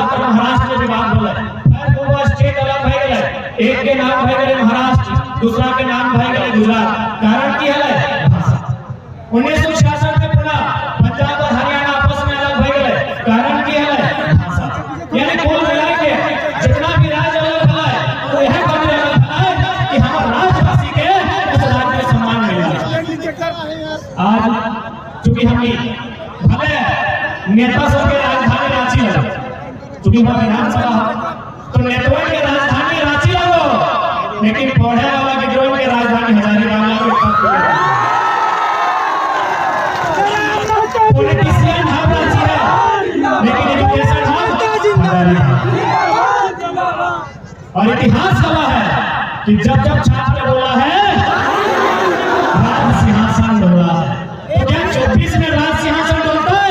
गुजरात और महाराष्ट्र में विवाद होला फिर वो स्टेट अलग भई गेलै एक के नाम भई गेलै महाराष्ट्र दूसरा के नाम भई गेलै गुजरात कारण की है भाषा 1966 में पूरा पंजाब और हरियाणा आपस में अलग भई गेलै कारण की है भाषा यानी कुल मिला के जितना भी राज्य अलग है वो यह बात अलग है कि हम राज्यवासी के उस राज्य में सम्मान मिला। आज चूंकि हम भले नेता सब के राजधानी रांची है चूंकि वहां विधानसभा तो नेताओं के राजधानी रांची लगो लेकिन पढ़े वाला के जो के राजधानी हजारीबाग पॉलिटिशियन हम रांची है लेकिन एजुकेशन हम और इतिहास गवाह है कि जब जब छात्र बोला है राज सिंहासन डोला है तो क्या 24 में राज सिंहासन डोलता है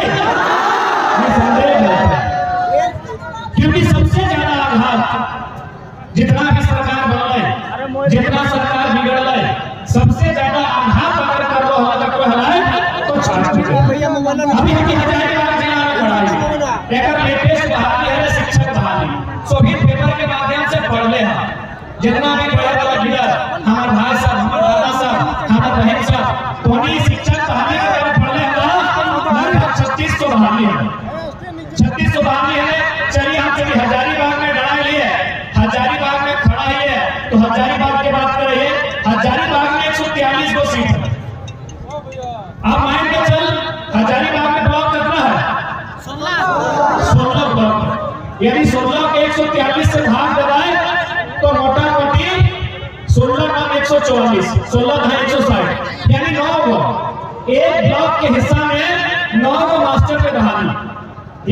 क्योंकि सबसे ज्यादा आघात जितना भी सरकार बनल जितना सरकार बिगड़ल सबसे ज्यादा आघात अगर कर लो हला कोई हलाए तो छात्र अभी हम हजारीबाग जिला में पढ़ाई एकर लेटेस्ट बहाली है शिक्षक बहाली सोभित पेपर के माध्यम से पढ़ले हैं जितना भी पढ़े वाला लीडर हमारे भाई साहब हमारे दादा साहब हमारे बहन साहब तोनी शिक्षक बहाली के बारे में पढ़ले हैं लगभग 3600 बहाली है 3600 बहाली है। चलिए हम कभी हजारीबाग में लड़ाई लिए हजारीबाग में खड़ा ही है तो हजारीबाग की बात कर रही है हजारीबाग में 143 गो सीट है। आप मान के चल हजारीबाग में ब्लॉक कितना है 16 ब्लॉक यानी 16 के 143 से भाग लगाए तो मोटा मोटी 16 नाम 144 16 है 160 यानी 9 गो एक ब्लॉक के हिस्सा में 9 गो मास्टर के बहाली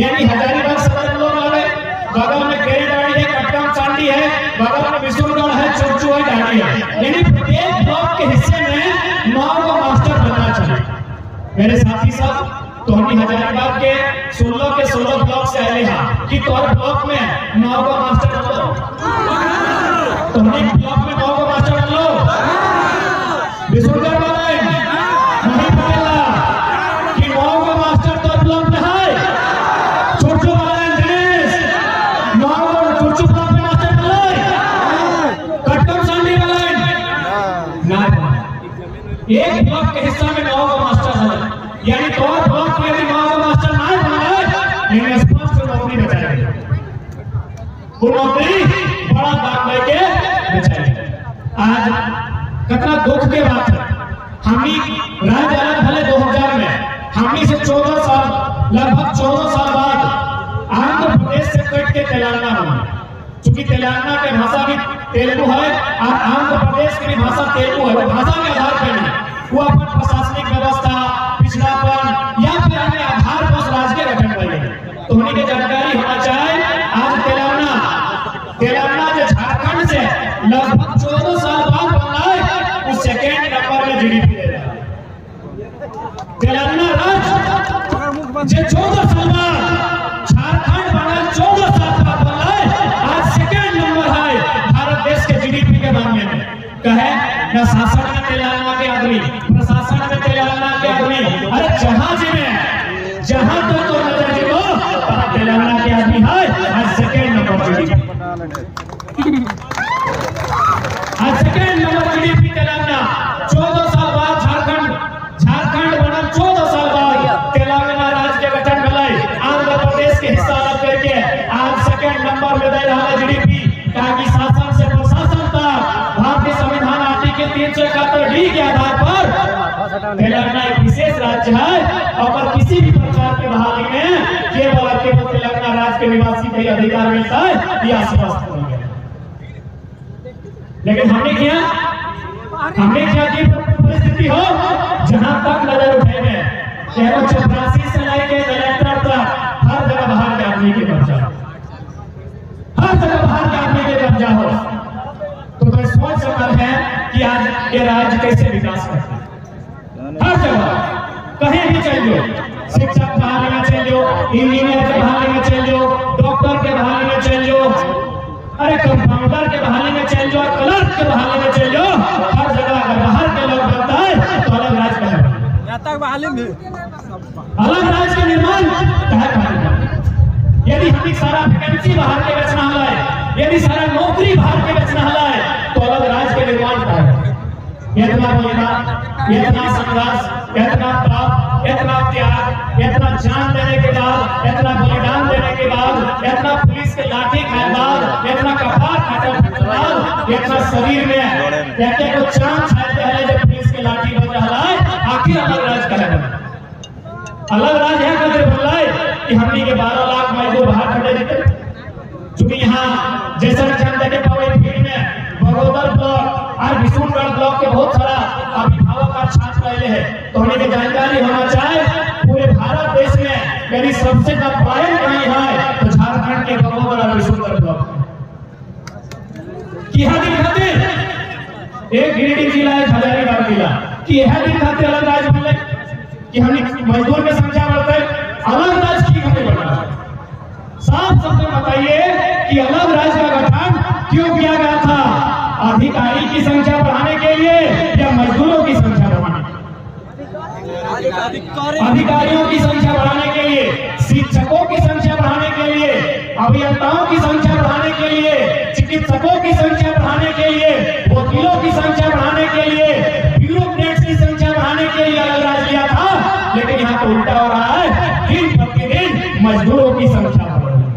यानी हजारीबाग सदर लोग आ गए बगल में केरेडाड़ी है कटकाम चांदी है बगल में विष्णुगढ़ है चुरचू है डाड़ी है यानी प्रत्येक ब्लॉक के हिस्से में 9 गो मास्टर बनना चाहिए। मेरे साथी साहब तोहनी हजारीबाग के 16 के 16 ब्लॉक से आए हैं कि तोहर ब्लॉक में 9 गो मास्टर बन लो तोहनी ब्लॉक में 9 गो मास्टर बन लो विष्णुगढ़ वाले नहीं पड़ेगा कि 9 गो मास्टर तो ब्लॉक में है चुरचू वाले दिनेश 9 गो चुरचू ब्लॉक में मास्टर बन ले कटकम चांदी वाले ना एक ब्लॉक के हिस्सा में 9 गो मास्टर है यानी तो ब्लॉक में भी 9 गो मास्टर नहीं बने लेकिन स्पष्ट नौकरी बचाएंगे वो नौकरी बड़ा दाम लेके बचाएंगे। आज कितना दुख के बात है हमी राज्य अलग भले 2000 में हमी से 14 साल लगभग 14 साल बाद आंध्र प्रदेश से कट के तेलंगाना बना चूंकि तेलंगाना के भाषा भी तेलुगु है और आंध्र प्रदेश की भी भाषा तेलुगु है भाषा के आधार पर नहीं वो अपन प्रशासनिक व्यवस्था पिछड़ापन या फिर अन्य आधार पर राज्य के गठन कर गए तो उन्हीं की जानकारी होना चाहिए। आज तेलंगाना जो झारखंड से लगभग 14 साल बाद बना है उस सेकेंड नंबर में जीडीपी दे रहा है तेलंगाना राज्य जो 14 साल बाद झारखंड बना 14 साल बाद बना है आज सेकेंड नंबर है भारत देश के जीडीपी के मामले में कहे न शासन में तेलंगाना के आदमी प्रशासन में तेलंगाना के आदमी अरे जहां में जहां तो नजर देखो तेलंगाना के आदमी है आज सेकेंड नंबर जीडीपी आज सेकेंड नंबर जीडीपी तेलंगाना 14 साल बाद झारखंड बना 14 साल बाद तेलंगाना राज्य के गठन भलाई आंध्र प्रदेश के हिस्सा अलग करके आज सेकेंड नंबर में दे रहा है जीडीपी ताकि शासन से प्रशासन तक भारतीय संविधान आर्टिकल 371 डी के आधार पर तेलंगाना एक विशेष राज्य है और किसी भी प्रकार की बहाली में केवल तेलंगाना राज्य के निवासी को अधिकार मिलता है यह स्पष्ट हो गया। लेकिन हमने क्या की परिस्थिति हो जहां तक नजर उठेंगे 84 से लेके कलेक्टर तक हर जगह बाहर के आदमी के कब्जा हर जगह बाहर के आदमी के कब्जा हो तो मैं सोच सकता है कि आज ये राज्य कैसे विकास करता है। हर जगह कहीं भी चल जाओ शिक्षक बहाली में चल जाओ इंजीनियर के बहाली में चल जाओ डॉक्टर के बहाली में चल जाओ अरे कंपाउंडर के बहाली में चल जाओ क्लर्क के बहाली में चल जाओ हर जगह अगर बाहर के लोग बनता है तो अलग राज्य का बहाली में अलग राज्य का निर्माण यदि हम सारा वैकेंसी बाहर के बेचना है, यदि सारा नौकरी बाहर के बेचना है, तो अलग राज्य के निर्माण का है। इतना बलिदान, इतना संघर्ष, इतना ताप, इतना त्याग, इतना जान देने के बाद, इतना बलिदान देने के बाद, इतना पुलिस के लाठी खाए बाद, इतना कपार खाने के बाद, इतना शरीर में एक एक चांद छाए पहले जब पुलिस के लाठी बज रहा है, आखिर अलग राज्य करेगा। अलग राज्य है कदर बोल रहा है कि हमनी के 12 लाख मजदूर बाहर खड़े रहते, क्योंकि यहाँ जैसा जन देखे पावे भीड़ में बरोबर ब्लॉक और विष्णुगढ़ ब्लॉक के बहुत सारा अभिभावक का छात्र रहे हैं, तो हमें की जानकारी होना चाहिए पूरे भारत देश में यदि सबसे ज्यादा पढ़ाई कहीं है तो झारखंड के बरोबर और विष्णुगढ़ ब्लॉक की हदी खाते एक गिरिडीह जिला है, हजारीबाग जिला की हदी खाते अलग राज्य मिले कि हमने मजदूर की संख्या बढ़ते अलग राज्य की हमें बढ़ा। साफ शब्द में बताइए कि अलग राज्य का गठन क्यों किया गया था? अधिकारी की संख्या बढ़ाने के लिए या मजदूरों की संख्या बढ़ाने के लिए? अधिकारियों की संख्या बढ़ाने के लिए, शिक्षकों की संख्या बढ़ाने के लिए, अभियंताओं की संख्या बढ़ाने के लिए, चिकित्सकों की संख्या बढ़ाने के लिए, वकीलों की संख्या बढ़ाने के लिए, ब्यूरोक्रेट्स की संख्या बढ़ाने के लिए अलग राज्य लिया था। लेकिन यहाँ तो उल्टा हो रहा है, दिन प्रतिदिन मजदूरों की संख्या बढ़ रही है।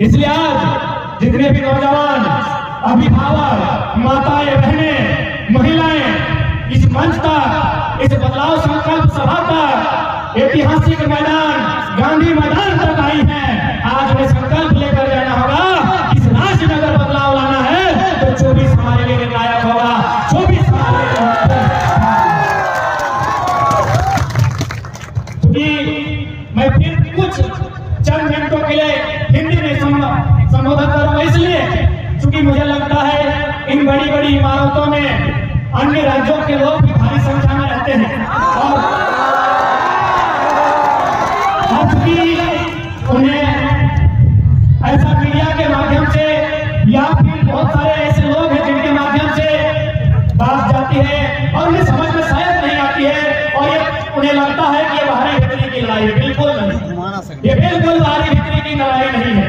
इसलिए आज जितने भी नौजवान, अभिभावक, माताएं, बहनें, महिलाएं इस मंच तक, इस बदलाव संकल्प सभा तक, ऐतिहासिक मैदान गांधी मैदान तक आई हैं, आज हमें संकल्प लेकर जाना होगा। इस राज्य में अगर बदलाव लाना है तो 24 हमारे लिए निर्णायक होगा। 24 हमारे मैं फिर कुछ चंद मिनटों के लिए हिंदी में संबोधन करूंगा, इसलिए क्योंकि मुझे लगता है इन बड़ी बड़ी इमारतों में अन्य राज्यों के लोग भी भारी संख्या में रहते हैं और उन्हें ऐसा मीडिया के माध्यम से या फिर बहुत सारे ऐसे लोग हैं जिनके माध्यम से बात जाती है और उन्हें समझ में शायद नहीं आती है और ये उन्हें लगता है कि ये बाहरी भीतरी की लड़ाई है। बिल्कुल नहीं, ये बिल्कुल बाहरी भीतरी की लड़ाई नहीं है।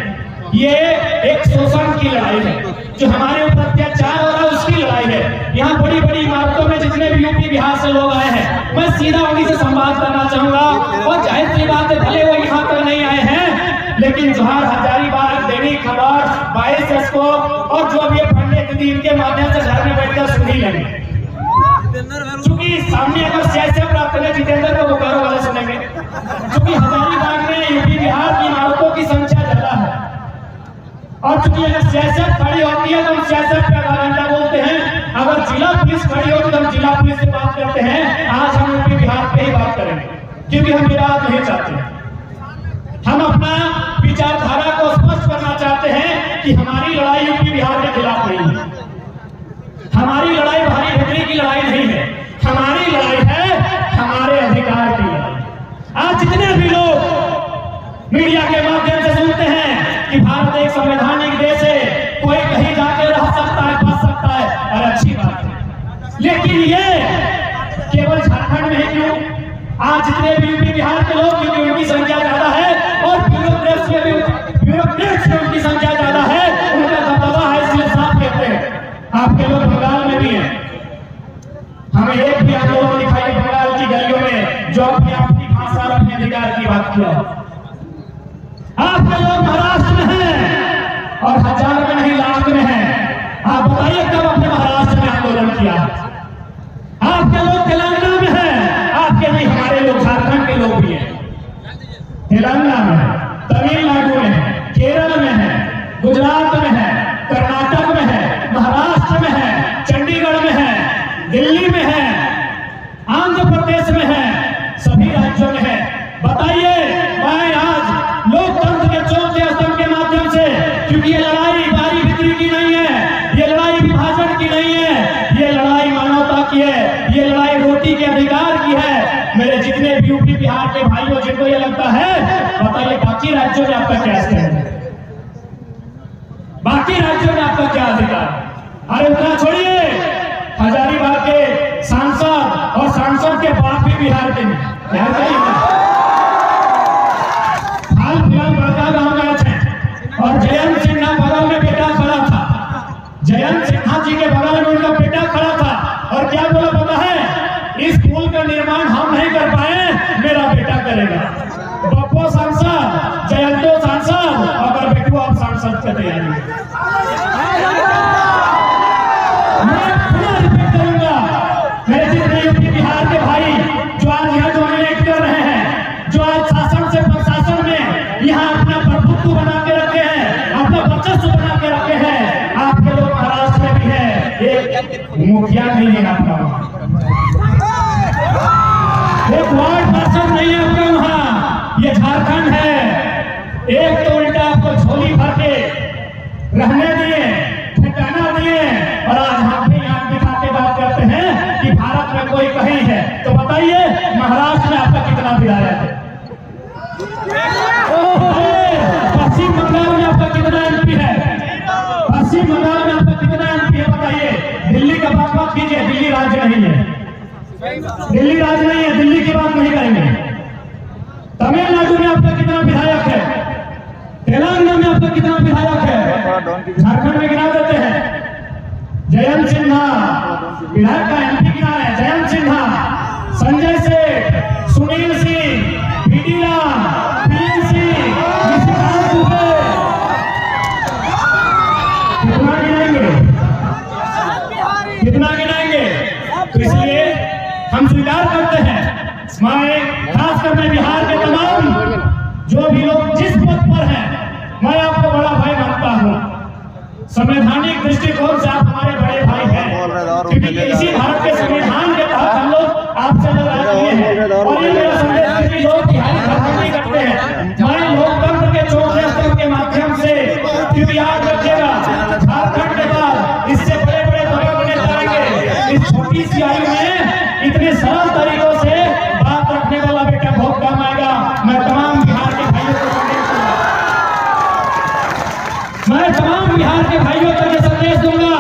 ये एक शोषण की लड़ाई है, जो हमारे ऊपर अत्याचार हो रहा है उसकी लड़ाई है। यहाँ बड़ी बड़ी इमारतों में जितने भी यूपी बिहार से लोग आए हैं, मैं सीधा उन्हीं से संवाद करना चाहूंगा और जाहिर सी बात है भले वो यहाँ तक नहीं आए हैं, लेकिन जोहार हजारीबाग, दैनिक खबर, 22 को और जो भी पंडित दीदी इनके माध्यम से घर में बैठकर सुन ही लेंगे, क्योंकि सामने अगर सियासत प्राप्त है जितेंद्र को बोकारो वाले सुनेंगे, क्योंकि हजारीबाग में यूपी बिहार की इमारतों की संख्या ज्यादा है और चूंकि अगर सियासत खड़ी होती है तो हम सियासत पे आधा घंटा बोलते हैं, अगर जिला पुलिस खड़ी होती तो हम जिला पुलिस से बात करते हैं। आज हम यूपी बिहार पे ही बात करेंगे क्योंकि हम विवाद नहीं चाहते। हम अपना विचारधारा को स्पष्ट करना चाहते हैं कि हमारी लड़ाई यूपी बिहार के खिलाफ नहीं है, हमारी लड़ाई भारी भीतरी की लड़ाई नहीं है, हमारी लड़ाई है हमारे अधिकार की लड़ाई। आज जितने भी लोग मीडिया के माध्यम से सुनते हैं कि भारत एक संवैधानिक देश है, कोई कहीं जाके रह सकता है, बच सकता है, और अच्छी बात है, लेकिन ये केवल झारखंड में ही क्यों? आज जितने भी यूपी बिहार के लोग, क्योंकि उनकी संख्या ज्यादा है और ब्यूरोक्रेट्स में उनकी संख्या ज्यादा है, उनका दबदबा है, इसलिए साफ कहते हैं। आपके लोग बंगाल में भी हैं, हमें एक भी आंदोलन दिखाई बंगाल की गलियों में जो अपनी भाषा और अपने अधिकार की बात किया। आपके लोग महाराष्ट्र में हैं और हजार में नहीं लाख में हैं। आप बताइए कब अपने महाराष्ट्र में आंदोलन किया? आपके लोग तेलंगाना में हैं, आपके नहीं, हमारे लोग झारखंड के लोग भी हैं, तेलंगाना में, तमिलनाडु में, केरल में है, गुजरात में है, कर्नाटक में है, महाराष्ट्र में है, चंडीगढ़ में है, दिल्ली में है, आंध्र प्रदेश में है, सभी राज्यों में है। बताइए, मैं आज लोकतंत्र के चौथे स्तंभ के माध्यम से, क्योंकि ये लड़ाई बारी भीतरी की नहीं है, ये लड़ाई विभाजन की नहीं है, ये लड़ाई मानवता की है, ये लड़ाई रोटी के अधिकार की है। मेरे जितने भी यूपी बिहार के भाइयों जिनको ये लगता है, बताइए बाकी राज्यों में आपका क्या स्टैंड है? बाकी राज्यों में आपका क्या अधिकार? अरे उतना छोड़िए, हजारीबाग के सांसद और सांसद के बाप भी बिहार के फालतू जी के बगल में उनका बेटा खड़ा था और क्या बोला पता है, इस पुल का निर्माण हम नहीं कर पाए, मेरा बेटा करेगा। बप्पो सांसद, जयंतो सांसद, अगर बेटू आप सांसद की तैयारी मैं पूरा रिपीट करूंगा। मेरे जितने यूपी बिहार के भाई जो आज यहाँ डोमिनेट कर रहे हैं, जो आज शासन से प्रशासन में यहाँ अपना प्रभुत्व बना के रखे हैं, अपना वर्चस्व बना के रखे हैं, आपके लोग महाराष्ट्र में भी है, एक मुखिया नहीं है आपका, एक वार्ड पार्षद नहीं है आपका वहाँ, ये झारखंड है। एक तो उल्टा आपको झोली भर के रहने दिए, ठिकाना दिए, और आज हम भी यहाँ दिखा के बात करते हैं कि भारत में कोई कहीं है। तो बताइए महाराष्ट्र में आपका कितना विधायक है? पश्चिम बंगाल में आपका कितना एमपी है? पश्चिम बंगाल में आपका कितना एमपी है बताइए? दिल्ली का बात मत कीजिए, दिल्ली राज्य नहीं है, दिल्ली राज्य नहीं है, दिल्ली की बात नहीं करेंगे। तमिलनाडु में आपका कितना विधायक है? तेलंगाना में आपका कितना विधायक है? झारखंड में गिना देते हैं। जयंत सिन्हा विधायक का एमपी गिना है, जयंत सिन्हा, संजय सेठ, सुनील सिंह, बीडी राम, पीएन सिंह, निशिकांत दुबे, कितना गिनाएंगे, कितना गिनाएंगे? तो इसलिए हम स्वीकार करते हैं, खासकर मैं बिहार के तमाम जो भी लोग जिस पद पर हैं, मैं आपको बड़ा भाई मानता हूँ। संवैधानिक दृष्टिकोण से आप हमारे बड़े भाई हैं, क्योंकि इसी भारत के संविधान के तहत हम लोग आपसे लड़ाई किए हैं। और ये मेरा संदेश है कि लोग तिहाई खत्म करते हैं, मैं लोकतंत्र के चौथे स्तंभ के माध्यम से, क्योंकि याद रखिएगा झारखंड के बाद इससे बड़े बड़े दबंग बने जाएंगे। इस छोटी सी आयु में इतने सरल तरीकों से बात रखने वाला बेटा बहुत काम आएगा। मैं तमाम बिहार के भाइयों को ये संदेश दूंगा,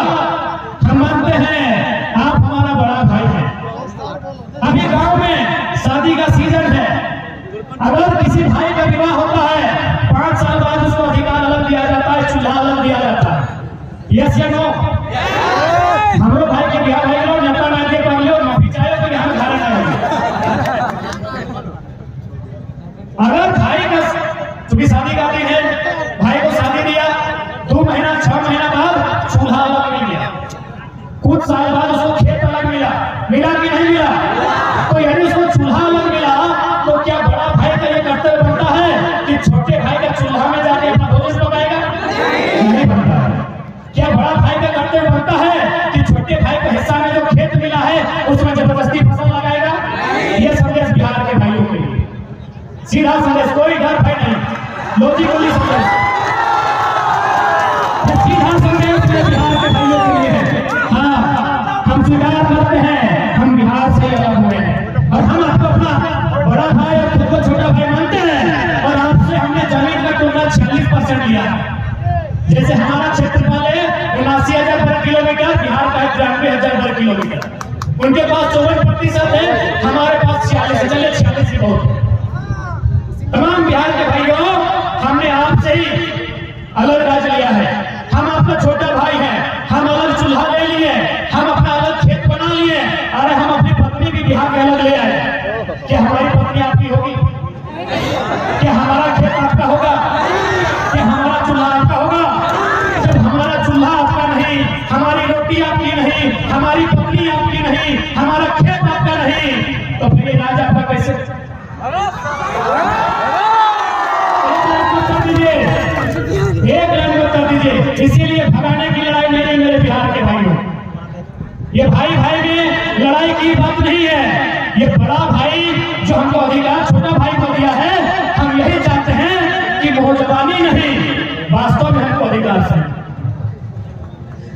हम मानते हैं आप हमारा बड़ा भाई है। अभी गांव में शादी का सीजन है, अगर किसी भाई का विवाह होता है 5 साल बाद उसको अधिकार अलग दिया जाता है, चूल्हा अलग दिया जाता है। यस या नो? हम लोग भाई के बिहार भाई लोग नेता ना दे पा लो माफी चाहे तो यहाँ धारणा है। अगर भाई का चूंकि शादी का दिन है, भाई को शादी दिया, 2 महीना 6 महीना बाद चूल्हा अलग मिल गया, कुछ साल बाद उसको खेत अलग मिला, मिला कि नहीं मिला? तो यदि उसको चूल्हा अलग मिला तो क्या बड़ा भाई का ये कर्तव्य बनता है कि छोटे भाई का चूल्हा में जाके अपना भोजन पकाएगा? नहीं बनता है। क्या बड़ा भाई का कर्तव्य बनता है कि छोटे भाई को हिस्सा में जो खेत मिला है उसमें जबरदस्ती फसल लगाएगा? ये संदेश बिहार के भाइयों के लिए सीधा संदेश, कोई डर भय नहीं, लॉजिकली संदेश, सीधा संदेश बिहार के भाइयों के लिए है। हाँ, हम स्वीकार करते हैं हम बिहार से अलग हुए हैं और हम आपको अपना बड़ा भाई और खुद को छोटा भाई मानते हैं। और आपसे हमने जमीन का टुकड़ा 46% लिया है। जैसे हमारा क्षेत्रफल है 79,000 वर्ग किलोमीटर, बिहार का 93,000 वर्ग किलोमीटर, उनके पास 54% है, हमारे पास 46 चले 46 ही बहुत है। तमाम बिहार के भाइयों, हमने आपसे ही अलग राज्य लिया है, हम आपका छोटा भाई हैं, हम अलग चूल्हा ले लिए, हम अपना अलग खेत बना लिए। अरे हम अपनी पत्नी भी बिहार के अलग ले आए। क्या हमारी पत्नी आपकी होगी? क्या हमारा खेत आपका होगा? क्या हमारा चूल्हा आपका होगा? जब हमारा चूल्हा आपका नहीं, हमारी रोटी आपकी नहीं, हमारी पत्नी आपकी नहीं, हमारा खेत आपका नहीं, तो फिर राज आपका कैसे? एक लाइन में कर दीजिए। इसीलिए भगाने की लड़ाई नहीं मेरे बिहार के भाइयों, ये भाई भाई में लड़ाई की बात नहीं है। ये बड़ा भाई जो हमको अधिकार छोटा भाई को दिया है, हम यही चाहते हैं कि मोहजबानी नहीं, वास्तव में हमको अधिकार से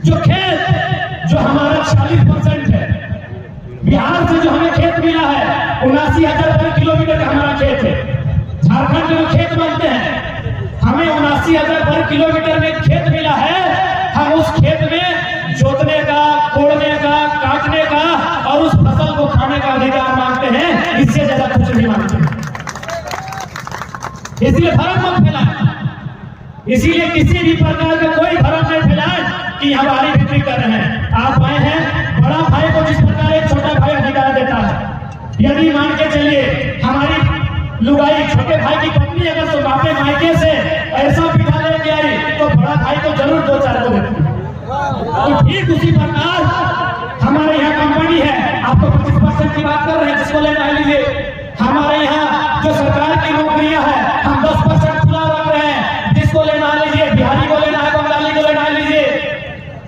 जो खेत जो हमारा 40% है, बिहार से जो हमें खेत मिला है 79,000 वर्ग किलोमीटर का हमारा खेत है। झारखंड में खेत बनते हैं, हमें 79,000 वर्ग किलोमीटर में खेत मिला है। हम उस खेत में जोतने का, कोड़ने का, काटने का और उस फसल को खाने का अधिकार मांगते हैं, इससे ज्यादा कुछ नहीं मांगते। इसलिए भ्रम मत फैलाएं, इसीलिए किसी भी प्रकार का कोई भ्रम नहीं फैलाएं। कि हमारी बिक्री कर रहे हैं। आप आए हैं, बड़ा भाई को जिस प्रकार एक छोटा भाई अधिकार देता है, यदि मान के चलिए हमारी लुगाई छोटे भाई की पत्नी अगर तो बापे मायके से ऐसा पिता लेके आई तो बड़ा भाई को जरूर 2-4 को देती है। तो ठीक उसी प्रकार हमारे यहाँ कंपनी है, आप तो 25% की बात कर रहे हैं, जिसको लेना है लीजिए। हमारे यहाँ जो सरकार की नौकरियां है हम 10% खुला रख रहे हैं, जिसको लेना है लीजिए। बिहारी को लेना है, बंगाली को लेना है लीजिए।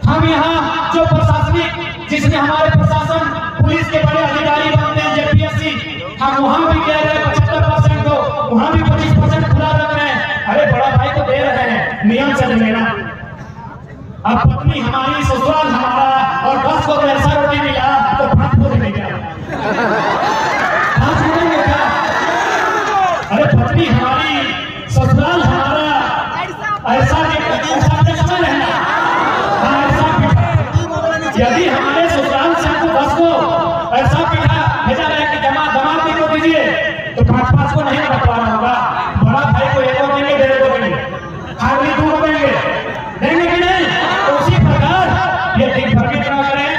हम यहाँ जो प्रशासनिक जिसमें हमारे प्रशासन पुलिस के बड़े अधिकारी बनते हैं जेपीएससी, हम वहां भी कह रहे हैं 75% को, वहां भी 25% खुला रख रहे हैं। अरे बड़ा भाई को दे रहे हैं, नियम चलेंगे ना। अब पत्नी हमारी, ससुराल हमारा, और 10 को ऐसा रोटी मिला तो 5 को देंगे क्या? 5 देंगे क्या? अरे पत्नी हमारी, ससुराल हमारा, ऐसा समझ रहना। यदि हमारे ससुराल से हमको 10 को ऐसा पीठा भेजा रहे कि दमाद को दीजिए तो 5-5 को नहीं बंटवाना होगा। बड़ा भाई को 1 को देंगे, 1.5 को देंगे, खाली 2 को देंगे कि नहीं? तो उसी प्रकार ये दिन भर की तरह करें।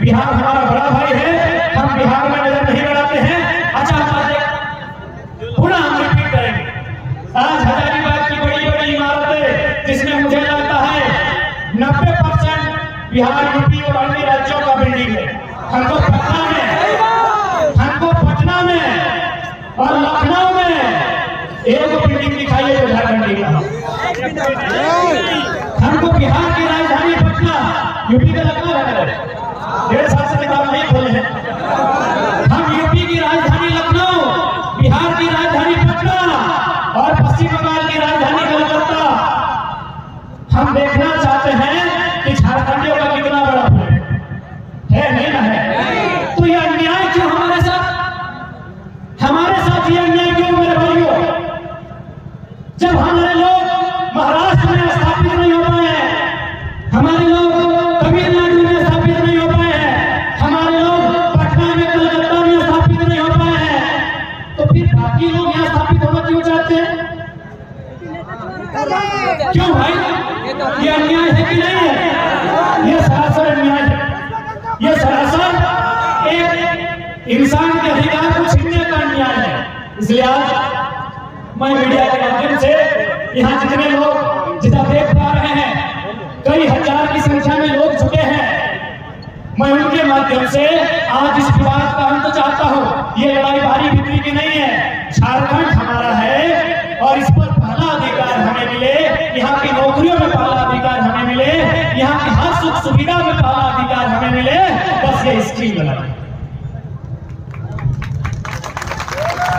बिहार हमारा बड़ा भाई है, हम बिहार में नजर नहीं लगाते हैं। अच्छा पुनः हम रिपीट करेंगे। आज हजारीबाग की बड़ी इमारतें जिसमें मुझे लगता है 90% बिहार, यूपी और अन्य राज्यों का बिल्डिंग है। हमको पटना में और लखनऊ में एक बिल्डिंग दिखाई है झारखंडी का। हमको बिहार की राजधानी पटना, यूपी का लखनऊ है, 1.5 साल से किताब नहीं खोले हैं। हम यूपी की राजधानी लखनऊ, बिहार की राजधानी पटना और पश्चिम बंगाल की राजधानी कलकत्ता हम देखना चाहते हैं कि झारखंडियों का कितना बड़ा है, नहीं ना है? तो ये अन्याय क्यों हमारे साथ ये अन्याय क्यों मेरे भाइयों? जब हमारे लोग महाराष्ट्र में स्थापित नहीं हो पाए हैं, हमारे लोग तमिलनाडु में स्थापित नहीं हो पाए हैं, हमारे लोग पटना में, कलकत्ता में स्थापित नहीं हो पाए हैं, तो फिर बाकी लोग यहाँ स्थापित होना क्यों चाहते हैं? क्यों भाई? ये अन्याय है कि नहीं है? ये सरासर अन्याय है। ये सरासर एक इंसान के अधिकार को छीनने का अन्याय है। इसलिए आज मैं मीडिया के माध्यम से यहाँ जितने लोग जितना देख पा रहे हैं, कई हजार की संख्या में लोग जुटे हैं, मैं उनके माध्यम से आज इस विवाद का अंत चाहता हूँ। ये लड़ाई भारी बिक्री की नहीं है, झारखंड हमारा है और इस पर पहला अधिकार हमें मिले, यहाँ की नौकरियों में पहला अधिकार हमें मिले, यहाँ की हर सुख सुविधा में पहला अधिकार हमें मिले, बस ये स्कीम लड़ाई।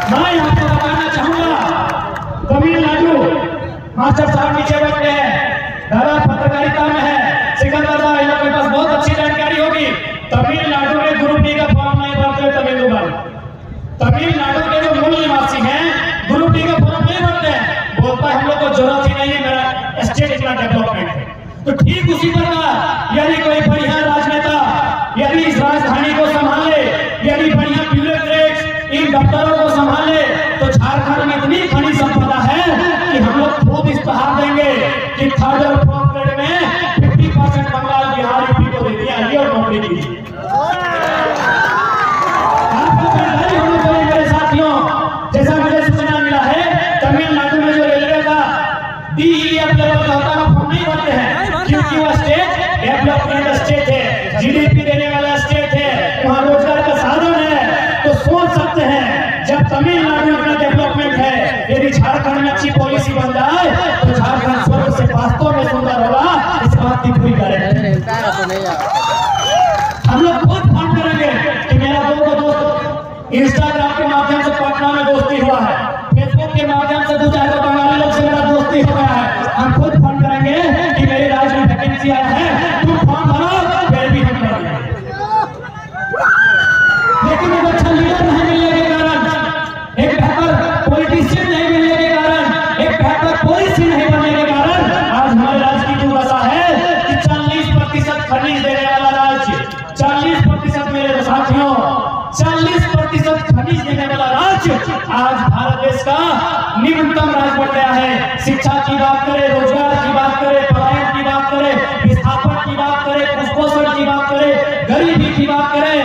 मैं आपको बताना चाहूंगा, तमिलनाडु मास्टर साहब नीचे बैठे हैं, दादा पत्रकारिता में है, सिकंदर साहब इन लोगों के पास बहुत अच्छी जानकारी होगी। तमिलनाडु में ग्रुप डी का फॉर्म नहीं भरते तमिलनाडु के जो मूल निवासी हैं ग्रुप डी का फॉर्म नहीं भरते हैं, बोलता है हम लोग को जरूरत ही नहीं है, मेरा स्टेट इतना डेवलपमेंट है। तो ठीक उसी प्रकार यदि कोई बढ़िया राजनेता यदि इस राजधानी को संभाले, यदि बढ़िया ब्यूरोक्रेट इन दफ्तरों को संभाले, तो झारखंड में इतनी खनिज संपदा है कि हम लोग खूब इस्तेहार देंगे कि 3rd और 4th ग्रेड में 50% बंगाल, बिहार, यूपी को दे दिया, ये और नौकरी कीजिए। आपको जानकारी होनी चाहिए मेरे साथियों, जैसा मुझे सूचना मिला है तमिलनाडु में जो रेलवे का DEF लेवल का होता है वो नहीं भरते हैं, क्योंकि वह स्टेट डेवलपमेंट स्टेट है, जीडीपी देने वाला स्टेट है, वहाँ रोजगार का साधन है। तो सोच सकते हैं जब तमिलनाडु इतना डेवलपमेंट है, यदि झारखंड में अच्छी पॉलिसी बन जाए तो झारखंड स्वर्ग से वास्तव में सुंदर होगा। इस बात की पूरी करें। हम लोग बहुत फोन करेंगे कि मेरा दोस्त इंस्टाग्राम के माध्यम से पटना में दोस्ती हुआ है, फेसबुक के माध्यम से 2-4 बंगाली लोग से मेरा दोस्ती हो गया है। हम खुद फोन करेंगे कि मेरे राज्य में वैकेंसी आया है, तुम फॉर्म भरो, फिर भी हम कर देंगे। लेकिन एक अच्छा लीडर नहीं मिलने के कारण, एक बेहतर पॉलिटिशियन नहीं मिलने के कारण, एक बेहतर पॉलिसी नहीं बनने के कारण आज हमारे राज्य की जो दशा है कि 40% खनिज देने वाला राज्य, 40% मेरे साथियों, 40% खनिज देने वाला राज्य आज भारत देश का निम्नतम राज्य बन गया है। शिक्षा की बात करें, रोजगार की बात करें, पलायन की बात करें, विस्थापन की भी बात करें,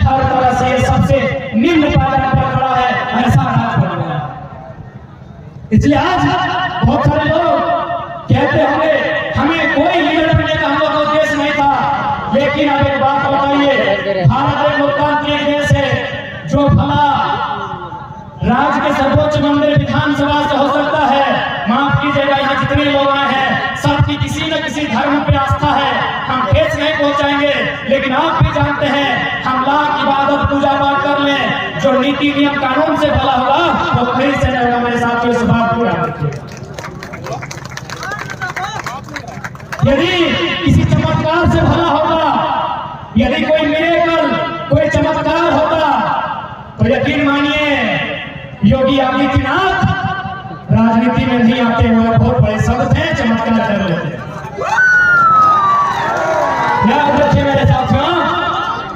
हर तरह से ये सबसे निम्न पायदान पर खड़ा है, ऐसा राज बन गया। इसलिए आज बहुत सारे लोग कहते होंगे हमें कोई लीडर मिलने का हम लोग का उद्देश्य नहीं था, लेकिन अब एक बात बताइए, भारत एक लोकतांत्रिक देश है, जो भला राज्य के सर्वोच्च मंदिर विधानसभा से हो सकता है, माफ कीजिएगा यहाँ जितने लोग आए हैं सबकी किसी न किसी धर्म पे आस्था है, हम ठेस नहीं पहुंचाएंगे, लेकिन आप भी जानते हैं हम लाख इबादत पूजा पाठ कर लें, जो नीति नियम कानून से भला होगा वो कहीं से नहीं होगा। मेरे साथियों इस बात को याद रखिए, यदि किसी चमत्कार से भला होगा, यदि कोई मिरेकल कोई चमत्कार होगा, तो यकीन मानिए योगी आदित्यनाथ राजनीति में नहीं आते हुए बहुत बड़े शब्द हैं, चमत्कार कर लेते हैं। याद रखिए मेरे साथियों,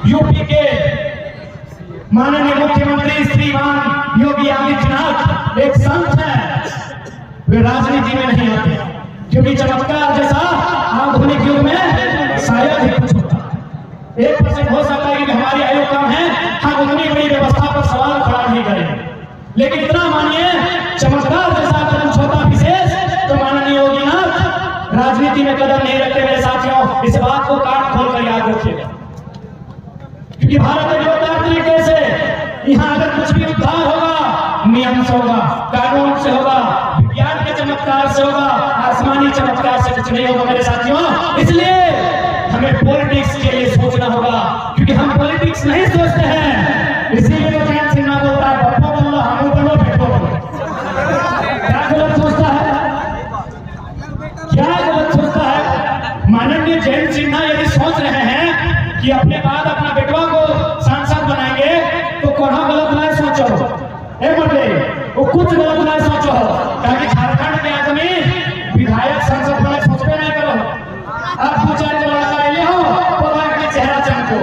यूपी के माननीय मुख्यमंत्री श्रीमान योगी आदित्यनाथ एक संत हैं, वे राजनीति में नहीं आते, क्योंकि चमत्कार जैसा आधुनिक युग में शायद ही कुछ होता। 1% हो सकता है कि हमारी आयु कम है, हम उतनी बड़ी व्यवस्था पर सवाल खड़ा नहीं करेंगे, लेकिन इतना मानिए चमत्कार जैसा कदम छोटा विशेष तो माननीय योगीनाथ राजनीति में कदम नहीं रखते। मेरे साथियों इस बात को कान खोल कर याद रखिएगा, क्योंकि भारत एक लोकतांत्रिक देश है, यहाँ अगर कुछ भी उद्धार होगा नियम से होगा, कानून से होगा, विज्ञान के चमत्कार से होगा, आसमानी चमत्कार से कुछ नहीं होगा। मेरे साथियों इसलिए हमें पॉलिटिक्स के लिए सोचना होगा, क्योंकि हम पॉलिटिक्स नहीं सोचते हैं, इसीलिए तो चैन सिन्हा बोलता है बप्पो बल्लो हम बनो बैठो बनो। क्या गलत सोचता है, क्या गलत सोचता है? माननीय जैन सिन्हा यदि सोच रहे हैं कि अपने बाद अपना बेटवा को सांसद बनाएंगे, तो कोनो गलत ना सोचो, वो कुछ गलत ना सोचो, ताकि झारखंड के आदमी विधायक संसद में सोचते नहीं करो। अब 2-4 लड़का ले हो तो अपने चेहरा चमको,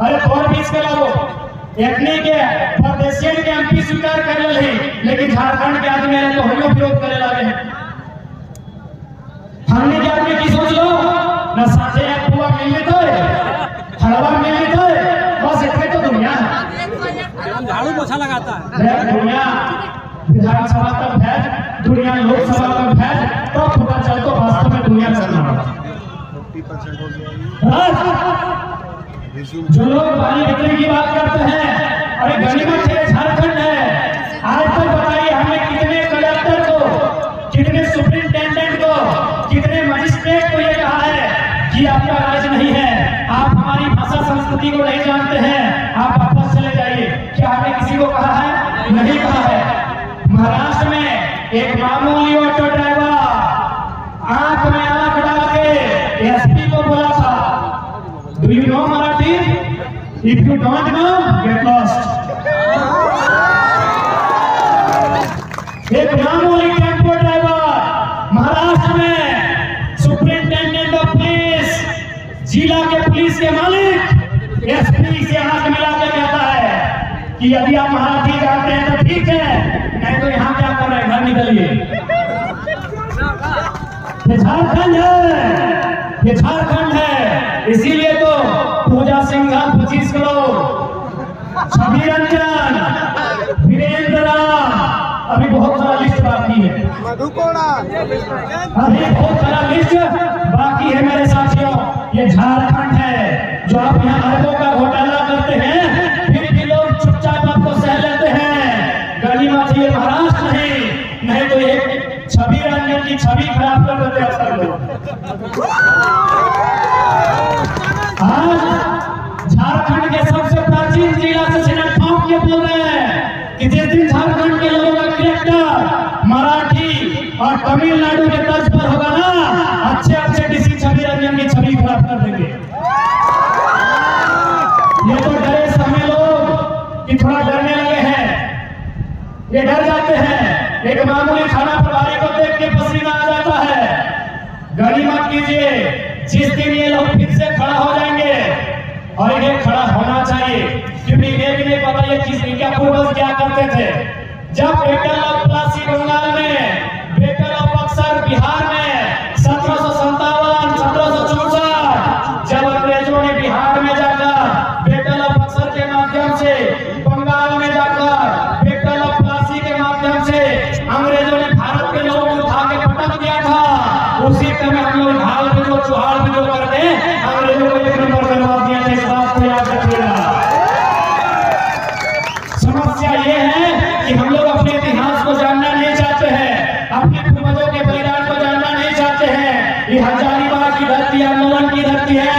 अरे और बीच के लोग एटनी के परदेशियन के एमपी स्वीकार कर ले, लेकिन झारखंड के आदमी तो हम विरोध करे लगे हैं। हमने के आदमी की सोच लो ना, साथे एक पुआ मिल लेते हलवा मिल लेते, बस इतने तो दुनिया है, झाड़ू पोछा लगाता है दुनिया विधानसभा तक है, दुनिया लोकसभा तक है, तो पता चलता वास्तव में दुनिया चलना। जो लोग पानी बिक्री की बात करते हैं, अरे गनीमत है झारखंड है, आज तक बताइए हमने कितने कलेक्टर को, कितने सुप्रिंटेंडेंट को, कितने मजिस्ट्रेट को ये कहा है कि आपका राज्य नहीं है, आप हमारी भाषा संस्कृति को नहीं जानते हैं, आप वापस चले जाइए। क्या हमने किसी को कहा है? नहीं कहा है। महाराष्ट्र में एक मामूली ऑटो ड्राइवर आंख में आंख डाल के एसपी को बोला था, do you know Marathi? If you don't know get lost. एक मामूली टेम्पो ड्राइवर महाराष्ट्र में सुप्रिंटेंडेंट ऑफ पुलिस, जिला के पुलिस के मालिक एसपी से हाथ मिला के कहता है कि यदि आप मराठी जानते हैं तो ठीक है, नहीं तो यहाँ क्या कर रहे हैं, घर निकलिए। ये झारखंड है, ये झारखंड है, इसीलिए तो पूजा सिंघा 25 करोड़, छवि रंजन, वीरेंद्र राम, अभी बहुत सारा लिस्ट बाकी है, अभी बहुत सारा लिस्ट बाकी है। मेरे साथियों ये झारखंड है, जो आप यहाँ अरबों का घोटाला करते हैं, फिर भी लोग चुपचाप आपको सह लेते हैं। गनीमत ये महाराष्ट्र नहीं तो ये छवि रंजन की छवि खराब कर देते अक्सर लोग। आज झारखंड के सबसे प्राचीन जिला से सेनेट फॉर्म के बोल रहे हैं कि जिस दिन झारखंड के लोगों का कैरेक्टर मराठी और तमिलनाडु के तर्ज पर होगा ना, अच्छे किसी छवि रंजन की छवि खराब कर देंगे। ये तो डरे समय लोग कि थोड़ा डरने लगे हैं, ये डर जाते हैं। एक मामूली थाना प्रभारी को देख के पसीना आ जाता है। गनीमत कीजिए, जिस दिन ये लोग फिर से खड़ा हो जाएंगे, और इन्हें खड़ा होना चाहिए, क्योंकि इन्हें भी नहीं पता ये चीज इनके पूर्वज क्या करते थे। जब बैटल ऑफ प्लासी बंगाल में, बैटल ऑफ बक्सर बिहार में 1757, 1764 जब अंग्रेजों ने बिहार में जाकर उसी समय हम लोग ढाल पे जो चुहाड़ पे जो करते अंग्रेजों को 1 नंबर करवा दिया था। इस बात को याद रखिएगा। समस्या ये है कि हम लोग अपने इतिहास को जानना नहीं चाहते हैं, अपने पूर्वजों के बलिदान को जानना नहीं चाहते हैं। ये हजारीबाग की धरती आंदोलन की धरती है।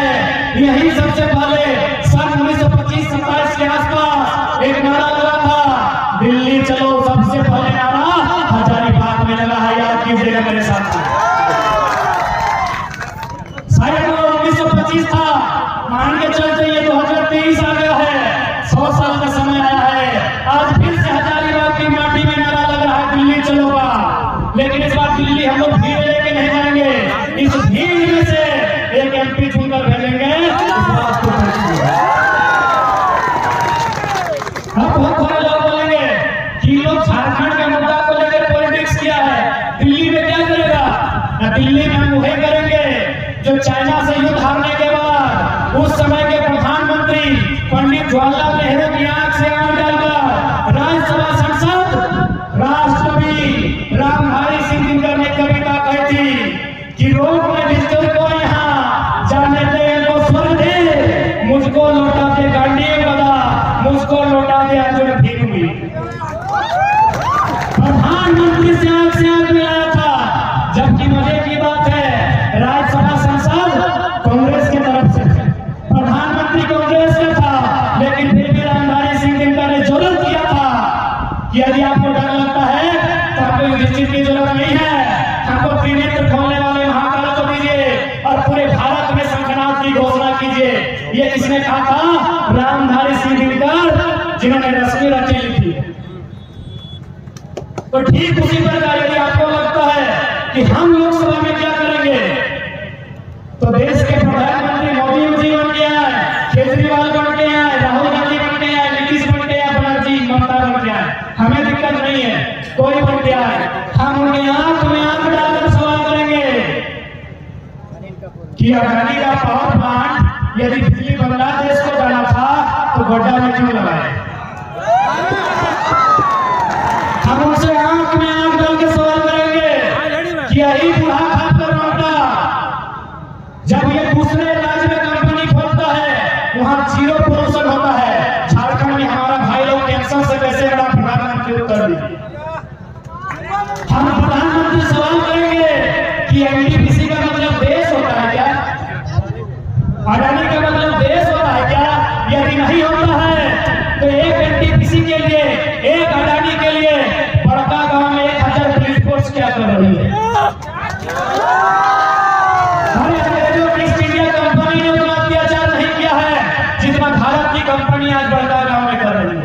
यही सबसे पहले सन 1925-27 के आसपास एक नारा लगा था, दिल्ली चलो। सबसे पहले नारा हजारीबाग में लगा है, याद कीजिएगा मेरे साथ। शायद 1925 था, मान के चलते ये 2023 आ गया है, 100 साल का समय आया है। आज फिर से हजारीबाग की माटी में नारा लग रहा है, दिल्ली चलो का। लेकिन इस बार दिल्ली हम लोग भीड़ लेके नहीं जाएंगे, इस भीड़ में से एक MP चुनकर भेजेंगे। अब बहुत सारे लोग बोलेंगे कि लोग झारखंड के मुद्दा को लेकर पॉलिटिक्स किया है, दिल्ली में क्या करेगा? ना दिल्ली में हम वही करेंगे जो चाइना से युद्ध हारने के बाद उस समय के प्रधानमंत्री पंडित जवाहरलाल नेहरू की आंख से आंख डालकर राज्यसभा सांसद राष्ट्रकवि रामधारी सिंह दिनकर ने कविता कही थी कि रोक में विजय को यहाँ जाने दे, इनको स्वर्ग दे, मुझको लौटा दे गांधी गदा, मुझको लौटा दे अर्जुन भीम। प्रधानमंत्री से आंख मिलाया था। जबकि मजे की बात है, राज्यसभा सांसद कांग्रेस की तरफ से, प्रधानमंत्री कांग्रेस का था, लेकिन फिर भी रामधारी सिंह दिनकर ने जरूर किया था कि यदि आपको डर लगता है तो आपको युधिष्ठिर की जरूरत नहीं है, हमको त्रिनेत्र खोलने वाले महाकाल को दीजिए और पूरे भारत में शंखनाद की घोषणा कीजिए। ये किसने कहा था? रामधारी सिंह दिनकर, जिन्होंने रश्मि रचना लिखी है। तो ठीक उसी प्रकार यदि आपको लगता है कि हम लोकसभा में क्या करेंगे, तो देश के प्रधानमंत्री मोदी जी बन गया है, केजरीवाल बन गया है, राहुल गांधी बन गया है, नीतीश बन गया है, बनर्जी ममता बन गया है, हमें दिक्कत नहीं है, कोई बन गया है। हम उनके आंख में आंख डालकर सवाल करेंगे कि अडानी का पावर प्लांट यदि बिजली बांग्लादेश को जाना था तो गोड्डा में क्यों लगाए? हम उनसे आंख में आंख डाल के सवाल करेंगे कि यही बुढ़ा खाकर लौटा, जब ये दूसरे राज्य में कंपनी खोलता है वहां 0 पोल्यूशन होता है, झारखंड में हमारा भाई लोग कैंसर से कैसे बड़ा प्रधानमंत्री उत्तर दीजिए। हम प्रधानमंत्री सवाल करेंगे कि NTPC का मतलब देश होता है क्या? अडानी का मतलब देश होता है क्या? यदि नहीं होता है तो एक NTPC के लिए, एक अडानी के लिए बड़का गांव में 1000 पुलिस फोर्स क्या कर रही है? हमारे अंग्रेजों की ईस्ट इंडिया कंपनी ने उतना अत्याचार नहीं किया है जितना भारत की कंपनी आज बड़का गांव में कर रही है।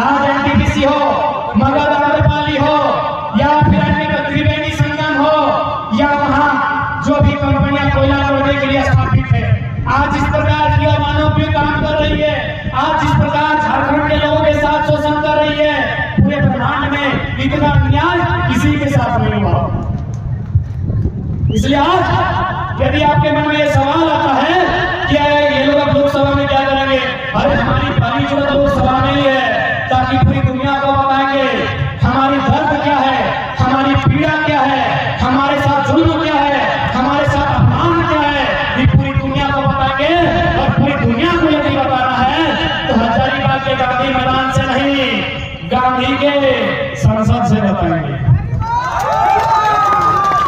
आज NTPC हो, मगध आम्रपाली हो, या फिर अन्य त्रिवेणी संगम हो, या वहां जो भी कंपनियां कोयला तोड़ने के लिए स्थापित है, आज इस प्रकार की अमानवीय काम कर रही है, आज जिस प्रकार झारखंड के लोगों के साथ शोषण कर रही है, पूरे ब्रह्मांड में इतना अन्याय किसी के साथ नहीं हुआ। इसलिए आज यदि आपके मन में यह सवाल आता है कि ये लोग अब लोकसभा में क्या करेंगे, अरे हमारी पहली जरूरत लोकसभा में ही है ताकि पूरी दुनिया को बताएंगे हमारी दर्द क्या है, हमारी पीड़ा क्या है, हमारे साथ जुल्म क्या है, हमारे साथ अपमान क्या है, ये पूरी दुनिया को बताएंगे। और पूरी दुनिया को यदि बताना है तो हजारीबाग के गांधी मैदान से नहीं, गांधी के संसद से बताएंगे।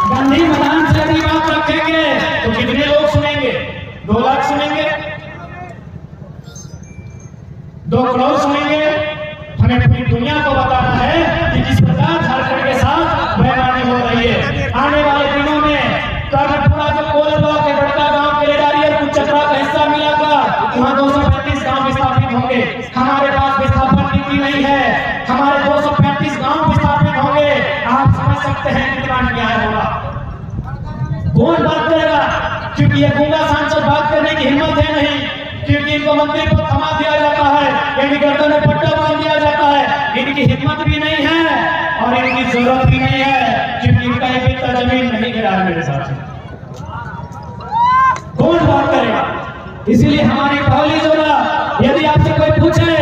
गांधी मैदान से यदि बात रखेंगे तो कितने लोग सुनेंगे? 2 लाख सुनेंगे, 2 करोड़ सुनेंगे। हमें पूरी दुनिया को बताना है कि किस प्रकार झारखंड के साथ बेईमानी हो रही है। आने वाले दिनों में कर्णपुरा जो कोल ब्लॉक के बड़का गांव केरेडारी और कुचक्रा का हिस्सा मिलाकर वहां 235 गांव विस्थापित होंगे। हमारे पास विस्थापन नीति नहीं है, हमारे 235 गांव विस्थापित होंगे। आप समझ सकते हैं कितना अन्याय होगा। कौन बात करेगा? क्योंकि ये गूंगा सांसद बात करने की हिम्मत है नहीं, क्योंकि इनको मंत्री पद थमा दिया जाता है, यानी गर्दन में पट्टा बांध दिया जाता है। इनकी हिम्मत भी नहीं है और इनकी जरूरत भी नहीं है, क्योंकि इनका एक इतना जमीन नहीं गिरा है मेरे साथ। कौन बात करेगा? इसीलिए हमारी पहली जरूरत, यदि आपसे कोई पूछे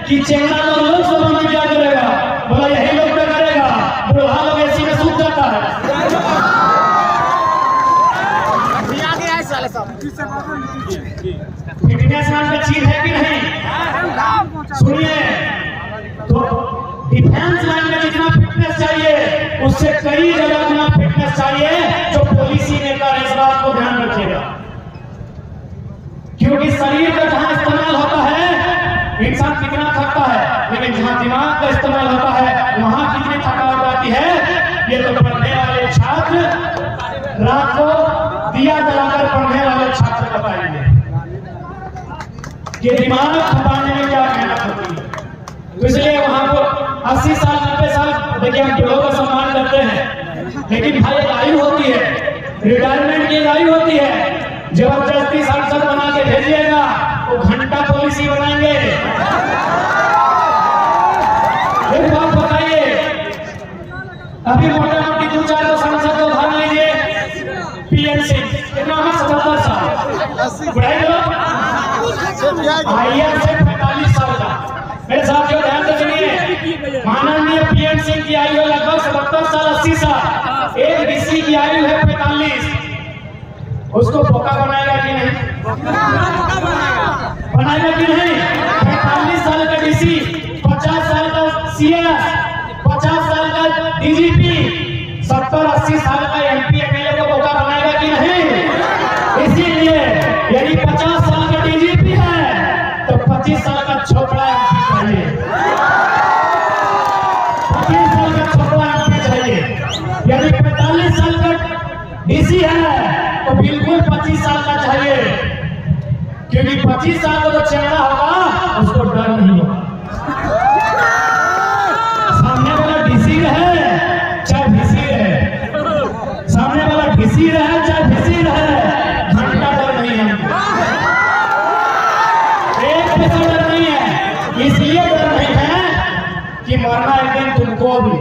कि चेहरा लोकसभा में क्या करेगा, बोला यही लोग क्या करेगा, बुढ़ा लोग एसी में सूख जाता है। फिटनेस नाम की चीज है कि नहीं? सुनिए, तो डिफेंस लाइन में जितना फिटनेस चाहिए उससे कई जगह गुना फिटनेस चाहिए, जो पॉलिसी मेकर इस बात को ध्यान रखेगा। क्योंकि शरीर का जहां इस्तेमाल होता है इंसान कितना थकता है, लेकिन जहां दिमाग का इस्तेमाल होता है वहां कितनी थकावट आती है, ये तो पढ़ने वाले छात्र, रात को दिया जलाकर पढ़ने वाले छात्र बताएंगे कि दिमाग खपाने में क्या मेहनत होती है। तो इसलिए वहां पर 80 साल 90 साल, देखिए हम बड़ों का सम्मान करते हैं, लेकिन भाई एक आयु होती है, रिटायरमेंट की आयु होती है। जबरदस्ती सांसद बना के भेजिएगा वो घंटा पॉलिसी बनाएंगे। एक बात बताइए, अभी मोटा मोटी 2-4 सांसद को उदाहरण लीजिए, पीएनसी कितना है 77 साल, बढ़ाई दो आईआर से 45 साल का। मेरे साथियों ध्यान से सुनिए, माननीय पीएनसी की आयु है लगभग 77 साल 80 साल, एक डीसी की आयु है 45। उसको बोका बनाएगा कि नहीं? बनाएगा कि नहीं? 45 साल का डीसी, 50 साल का सीएस, 50 साल का डीजीपी, 70-80 साल का एमपी एमएलए को बोका बनाएगा कि नहीं? इसीलिए यदि 50 साल का डीजीपी है तो 25 साल का छोकरा एमपी चाहिए, 25 साल का छोकरा एमपी चाहिए। यदि 45 साल का डीसी है तो बिल्कुल 25 साल का चाहिए, क्योंकि 25 साल का जो चेहरा होगा उसको डर नहीं होगा। सामने वाला डीसी रहे चाहे डीसी रहे, सामने वाला डीसी रहे चाहे डीसी रहे, घंटा डर नहीं है, एक पैसा डर नहीं है। इसलिए डर नहीं है कि मरना एक दिन तुमको भी,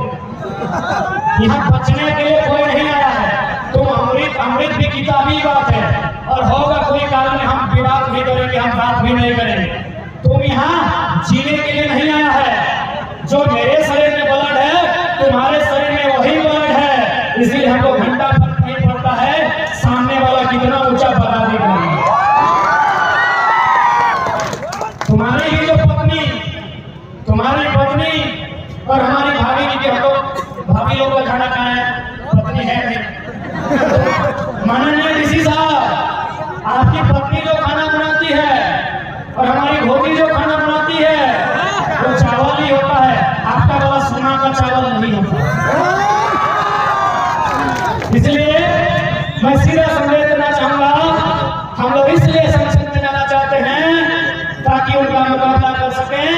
यहाँ बचने के लिए कोई नहीं आया है। तुम अमृत भी किताबी बात है, और होगा कोई कारण हम विवाद भी करेंगे, हम बात भी नहीं करेंगे। तुम यहाँ जीने के लिए नहीं आया है। जो मेरे शरीर में ब्लड है तुम्हारे शरीर में वही ब्लड है, इसलिए हमको घंटा फर्क नहीं पड़ता है सामने वाला कितना ऊंचा बता देगा। तुम्हारी ही जो पत्नी, तुम्हारी पत्नी और हमारी भाभी की, हमको भाभी लोग का खाना कहाँ है, पत्नी है नहीं। माननीय डीसी साहब, आपकी पत्नी जो खाना बनाती है और हमारी भोगी जो खाना बनाती है वो चावल ही होता है, आपका वाला सोना का चावल नहीं होता। इसलिए मैं सीधा संदेश देना चाहूंगा, हम लोग इसलिए संसद में जाना चाहते हैं ताकि उनका मुकाबला कर सकें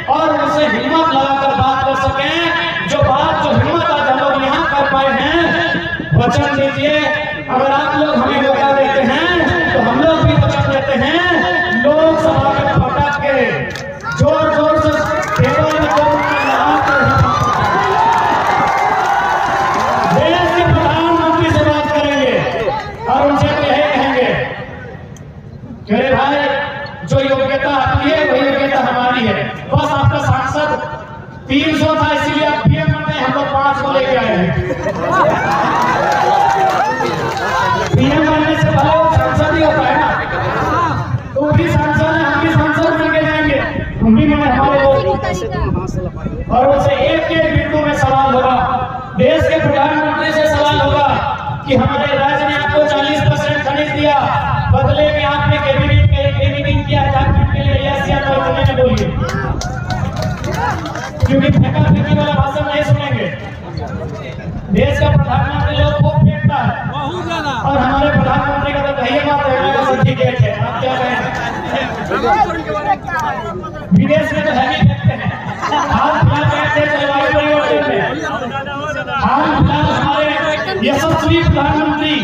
और उनसे हिम्मत लगाकर बात कर सकें। जो हिम्मत आज हम लोग यहाँ कर पाए हैं, वचन दीजिए, अगर आप लोग हमें मौका देते हैं तो हम लोग भी वचन देते हैं, लोकसभा में पटक के जोर जोर से टेबल में देश के प्रधानमंत्री से बात करेंगे और उनसे तो यही कहेंगे कि अरे भाई जो योग्यता आपकी है वही योग्यता हमारी है। बस आपका सांसद 300 था इसीलिए आप पीएम बने, हम लोग 500 लेके आए हैं। पीएम बनने से पहले वो सांसद ही होता है ना, तो भी सांसद है, हम भी सांसद बन के जाएंगे, हम भी बने हमारे लोग। और उनसे एक बिंदु में सवाल होगा, देश के प्रधानमंत्री से सवाल होगा कि हमारे राज्य ने आपको 40% खरीद दिया, बदले में आपने कैबिनेट किया, झारखंड के लिए यस या नो में बोलिए, क्योंकि फेंका फेंकी वाला भाषण नहीं सुनेंगे। देश का प्रधानमंत्री लोग खूब फेंकता है बहुत ज्यादा, और हमारे प्रधानमंत्री का तो कहिए बात है, ठीक है, आप क्या कहें, विदेश में तो हैवी फेंकते हैं। हाल फिलहाल गए थे जलवायु परिवर्तन में, हाल फिलहाल हमारे यशस्वी प्रधानमंत्री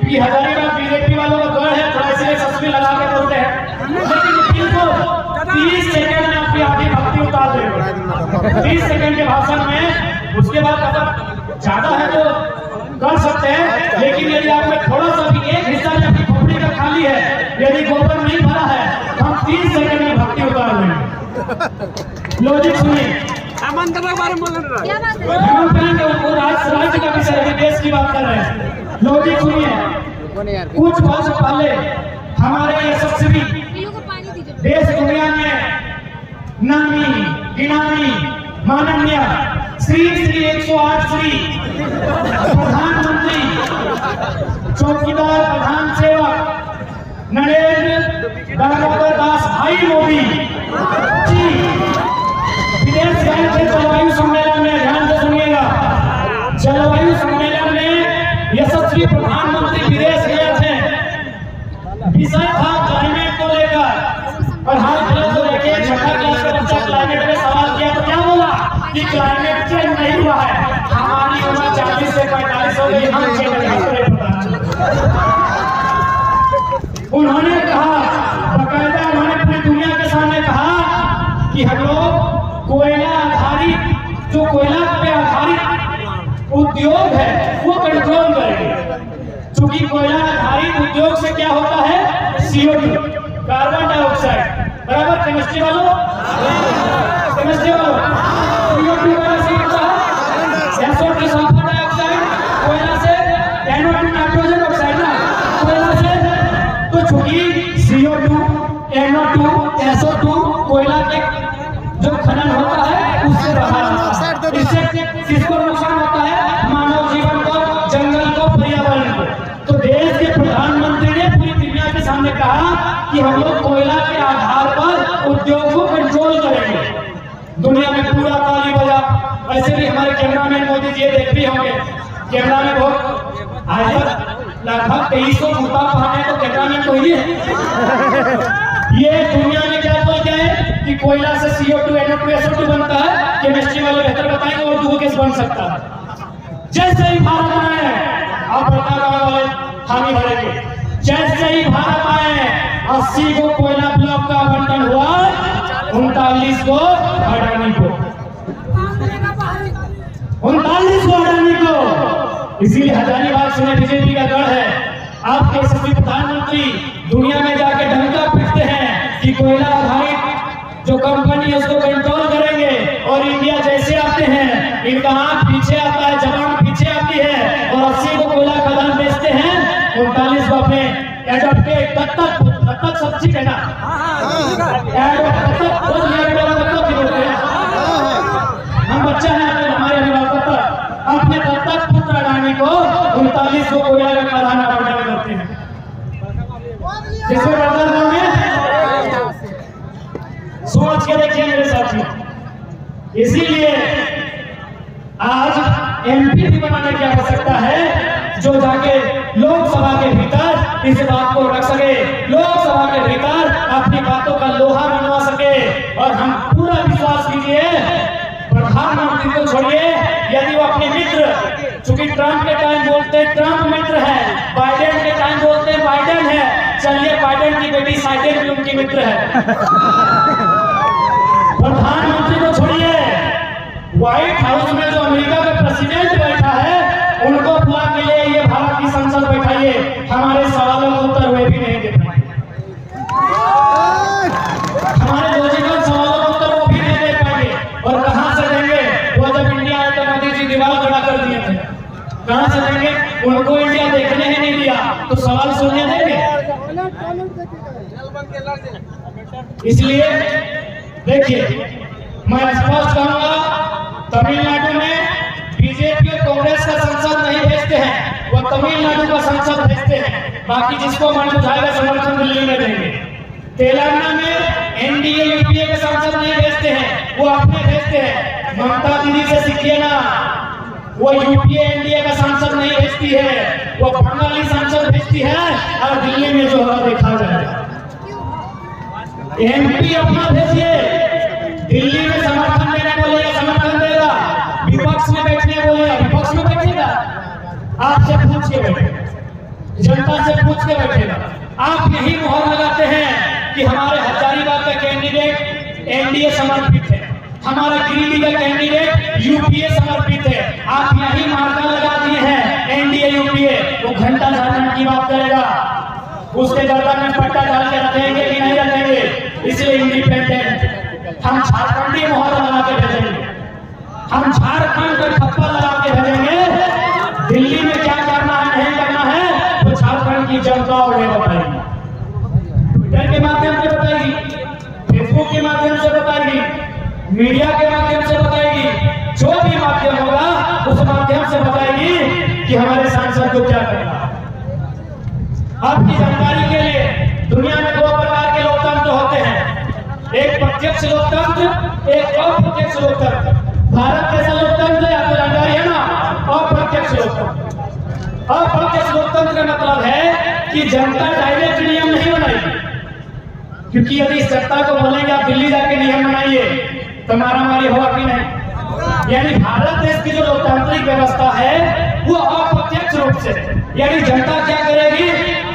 की हजारीबाग बीजेपी वालों का गढ़ है, थोड़ा इसलिए यशस्वी लगा के बोलते हैं, लेकिन इनको 30 सेकंड में आपकी आधी भक्ति उतार देंगे 30 सेकंड के भाषण में। उसके बाद अगर ज्यादा है तो कर सकते हैं, लेकिन यदि आप में थोड़ा सा भी एक हिस्सा आपकी खोपड़ी का खाली है, यदि गोबर नहीं भरा है, तो हम 30 सेकंड में भक्ति उतार देंगे। लॉजिक सुनिए, बारे में बोल रहे हैं, राज्य का विषय है, देश की बात कर रहे हैं। लॉजिक सुनिए, कुछ वर्ष पहले हमारे यशस्वी देश दुनिया में नामी गिनामी माननीय श्री 108 श्री प्रधानमंत्री चौकीदार प्रधान सेवक नरेंद्र दामोदर दास भाई मोदी जी विदेश गए थे जलवायु सम्मेलन में। ध्यान से सुनिएगा, जलवायु सम्मेलन में यशस्वी प्रधानमंत्री विदेश गए थे। विषय था क्लाइमेट को लेकर, और हाल फिलहाल को लेकर छठा क्लास का बच्चा क्लाइमेट में सवाल किया तो क्या बोला कि क्लाइमेट चेंज नहीं हुआ है, हमारी उम्र 40 से 45 हो गई, हम चेंज नहीं करे। उन्होंने कहा, बकायदा उन्होंने पूरी दुनिया के सामने कहा कि हम लोग कोयला आधारित, जो कोयला पे आधारित उद्योग है वो कंट्रोल करेंगे। क्योंकि कोयला आधारित उद्योग से क्या होता है, CO2 कार्बन डाइऑक्साइड, बराबर केमिस्ट्री वालों, केमिस्ट्री वालों, CO2 का से होता है SO2 सल्फर डाइऑक्साइड, कोयला से NO2 नाइट्रोजन ऑक्साइड ना, कोयला से। तो चूंकि CO2 NO2 SO2 कोयला के जो खनन होता है उससे बाहर आता है, इससे किसको नुकसान होता है, मानव जीवन को, जंगल को, पर्यावरण को। तो देश के प्रधानमंत्री ने पूरी दुनिया के सामने कहा कि हम लोग कोयला के आधार पर उद्योग को कंट्रोल करेंगे। दुनिया में पूरा ताली बजा। वैसे भी हमारे कैमरामैन मोदी जी देख भी होंगे, कैमरा में बहुत आज तक लगभग 2300 कुर्ता पहने तो कैमरामैन को ही है। ये दुनिया में क्या बोल गए कि कोयला से CO2 NO2 SO2 बनता है, केमिस्ट्री वाले बेहतर बताएंगे और दो गैस बन सकता है। जैसे ही भारत आए, आप बता वाले हामी भरेंगे, जैसे ही भारत आए 80 को कोयला ब्लॉक का आवंटन हुआ, 39 को अडानी को, 39 को अडानी को। इसीलिए हजारीबाग सुने बीजेपी का गढ़ है। आपके यशस्वी प्रधानमंत्री दुनिया में जाके डंका पीटते हैं कि कोयला आधारित जो कंपनी है उसको कंट्रोल करेंगे, और इंडिया जैसे आते हैं इनका आंख पीछे आता है, जबान पीछे आती है, और 80 को कोयला खदान बेचते हैं, 39 को अपने एडॉप्टेड तत्तक सब ठीक है ना, हम बच्चा है हमारे अभिभावक अपने तत्तक पुत्र अडानी को 39 को कोयला का खदान आवंटन करते हैं। जिसमें सोच के देखिए मेरे साथियों। इसीलिए आज MP भी बनाने की आवश्यकता है जो जाके लोकसभा के भीतर इस बात को रख सके, लोकसभा के भीतर अपनी बातों का लोहा बनवा सके। और हम पूरा विश्वास कीजिए, प्रधानमंत्री को छोड़िए, यदि वो अपने मित्र, चूंकि ट्रंप के टाइम बोलते हैं ट्रंप मित्र है, बाइडेन के टाइम बोलते हैं बाइडेन है, चलिए बाइडेन की बेटी साइडेन भी उनकी मित्र है। प्रधानमंत्री को छोड़िए, व्हाइट हाउस में जो अमेरिका का प्रेसिडेंट बैठा है उनको बुला के लिए ये भारत की संसद बैठाइए, हमारे सवालों का उत्तर वे भी नहीं दे पाएंगे, हमारे लॉजिकल सवालों का उत्तर वो भी नहीं दे पाएंगे। और कहां से देंगे? वो जब इंडिया आए तो मोदी जी दीवार खड़ा कर दिए थे, कहां से देंगे? उनको इंडिया देखने ही नहीं दिया, तो सवाल सुनने देंगे? इसलिए देखिए, मैं स्पष्ट कहूंगा, तमिलनाडु में बीजेपी और कांग्रेस का संसद नहीं भेजते हैं, वो तमिलनाडु का संसद भेजते हैं। बाकी जिसको मन बुझाएगा समर्थन दिल्ली में देंगे। तेलंगाना में NDA UPA के सांसद नहीं भेजते हैं, वो अपने भेजते हैं। ममता दीदी से सीखिए ना, वो UPA NDA का सांसद नहीं भेजती है, वो बंगाली सांसद भेजती है, और दिल्ली में जो होगा देखा जाएगा। MP अपना भेजिए, दिल्ली में समर्थन देने बोलेगा समर्थन देगा, विपक्ष में बैठने बोलेगा विपक्ष में बैठेगा, आपसे पूछ के बैठेगा, जनता से पूछ के बैठेगा। आप यही मोहर लगाते हैं कि हमारे हजारीबाग का कैंडिडेट NDA समर्पित है, हमारा गिरिडीह का कैंडिडेट UPA समर्पित है। आप यही मार्का लगा दिए हैं NDA UPA, वो घंटा झारखंड की बात करेगा, उसके गर्दन में पट्टा डाल के रखेंगे कि नहीं रखेंगे। इसलिए इंडिपेंडेंट हम झारखंडी मोहर लगा के भेजेंगे, हम झारखंड का थप्पा लगा के भेजेंगे। दिल्ली में क्या करना है नहीं करना है वो झारखंड चमकाओ उन्हें बताएगी, ट्विटर के माध्यम से बताएगी, फेसबुक के माध्यम से बताएगी, मीडिया के माध्यम से बताएगी, जो भी माध्यम होगा उस माध्यम से बताएगी कि हमारे सांसद को क्या करना है। आपकी जानकारी के लिए दुनिया में दो प्रकार के लोकतंत्र होते हैं, एक प्रत्यक्ष लोकतंत्र, एक अप्रत्यक्ष लोकतंत्र। भारत कैसा लोकतंत्र है आपको जानकारी है ना? अप्रत्यक्ष लोकतंत्र। अप्रत्यक्ष लोकतंत्र का मतलब है कि जनता डायरेक्ट नियम नहीं बनाएगी, क्योंकि यदि इस जनता को बोलेंगे आप दिल्ली जाके नियम बनाइए तो मारामारी होगा कि नहीं। यानी भारत देश की जो लोकतांत्रिक व्यवस्था है वो अप्रत्यक्ष रूप से, यानी जनता क्या करेगी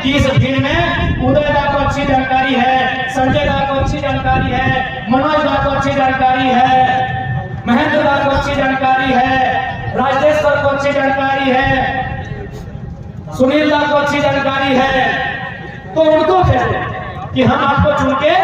कि इस भीड़ में उदय दा को अच्छी जानकारी है, संजय दा को अच्छी जानकारी है, मनोज दा को अच्छी जानकारी है, महेंद्र दा को अच्छी जानकारी है, राजेश्वर को अच्छी जानकारी है, सुनील दा को अच्छी जानकारी है, तो उनको भेजे कि हम आपको चुन के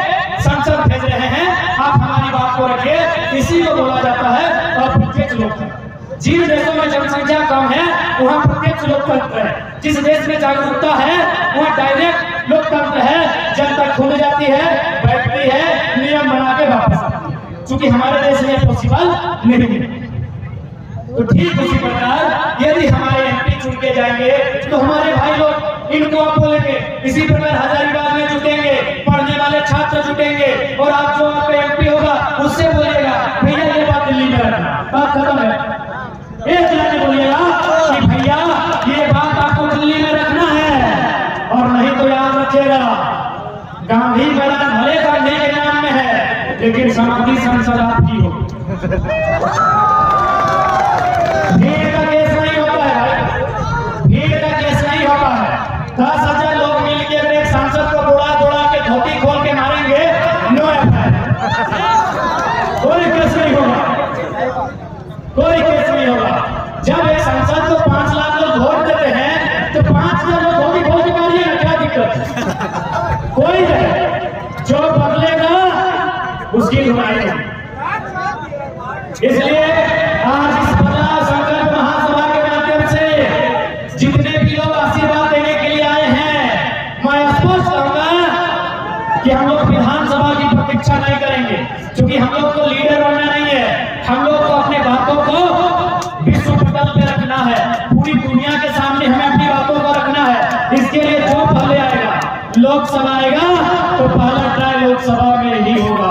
संसद भेज रहे हैं, आप हमारी बात को रखिए। इसी को बोला जाता है अप्रत्यक्ष लोकतंत्र। जिन देशों में जनसंख्या कम है वहाँ प्रत्यक्ष लोकतंत्र है, जिस देश में जागरूकता है वहाँ डायरेक्ट लोकतंत्र है। जनता खुद जाती है, बैठती है, नियम बना के वापस आती है। चूंकि हमारे देश में पॉसिबल नहीं है, तो ठीक उसी प्रकार यदि हमारे एमपी चुन के जाएंगे तो हमारे भाई लोग इनको आप बोलेंगे। इसी प्रकार हजारीबाग में जुटेंगे, पढ़ने वाले छात्र जुटेंगे और आप जो आपका एमपी होगा उससे बोलिएगा भैया ये बात दिल्ली में रखना, बात खत्म है। एक लाइन बोलिएगा कि भैया ये बात आपको दिल्ली में रखना है, और नहीं तो याद रखिएगा गांधी मैदान भले गांधी के नाम में है लेकिन समाधि संसद आपकी होगी। भीड़ का केस नहीं होता है भाई, भीड़ का केस नहीं होता है। 10,000 लोग मिलकर एक सांसद को दौड़ा दौड़ा के धोती खोल के मारेंगे, नो एफआईआर, कोई केस नहीं होगा, कोई केस नहीं होगा। जब एक सांसद को 5 लाख लोग वोट देते हैं तो 5,000 लोग धोती खोल के मारिएगा, क्या दिक्कत? कोई नहीं, जो बदलेगा उसकी धुनाई। इसलिए आज इस बदलाव संकल्प महासभा के माध्यम से जितने भी लोग आशीर्वाद देने के लिए आए हैं, मैं स्पष्ट कहूंगा कि हम लोग विधानसभा की प्रतीक्षा नहीं करेंगे, क्योंकि हम लोग को लीडर बनना नहीं है, हम लोग को अपने बातों को विश्व पटल पे रखना है, पूरी दुनिया के सामने हमें अपनी बातों को रखना है। इसके लिए जो पहले आएगा, लोकसभा आएगा तो पहला ट्राई लोकसभा में ही होगा,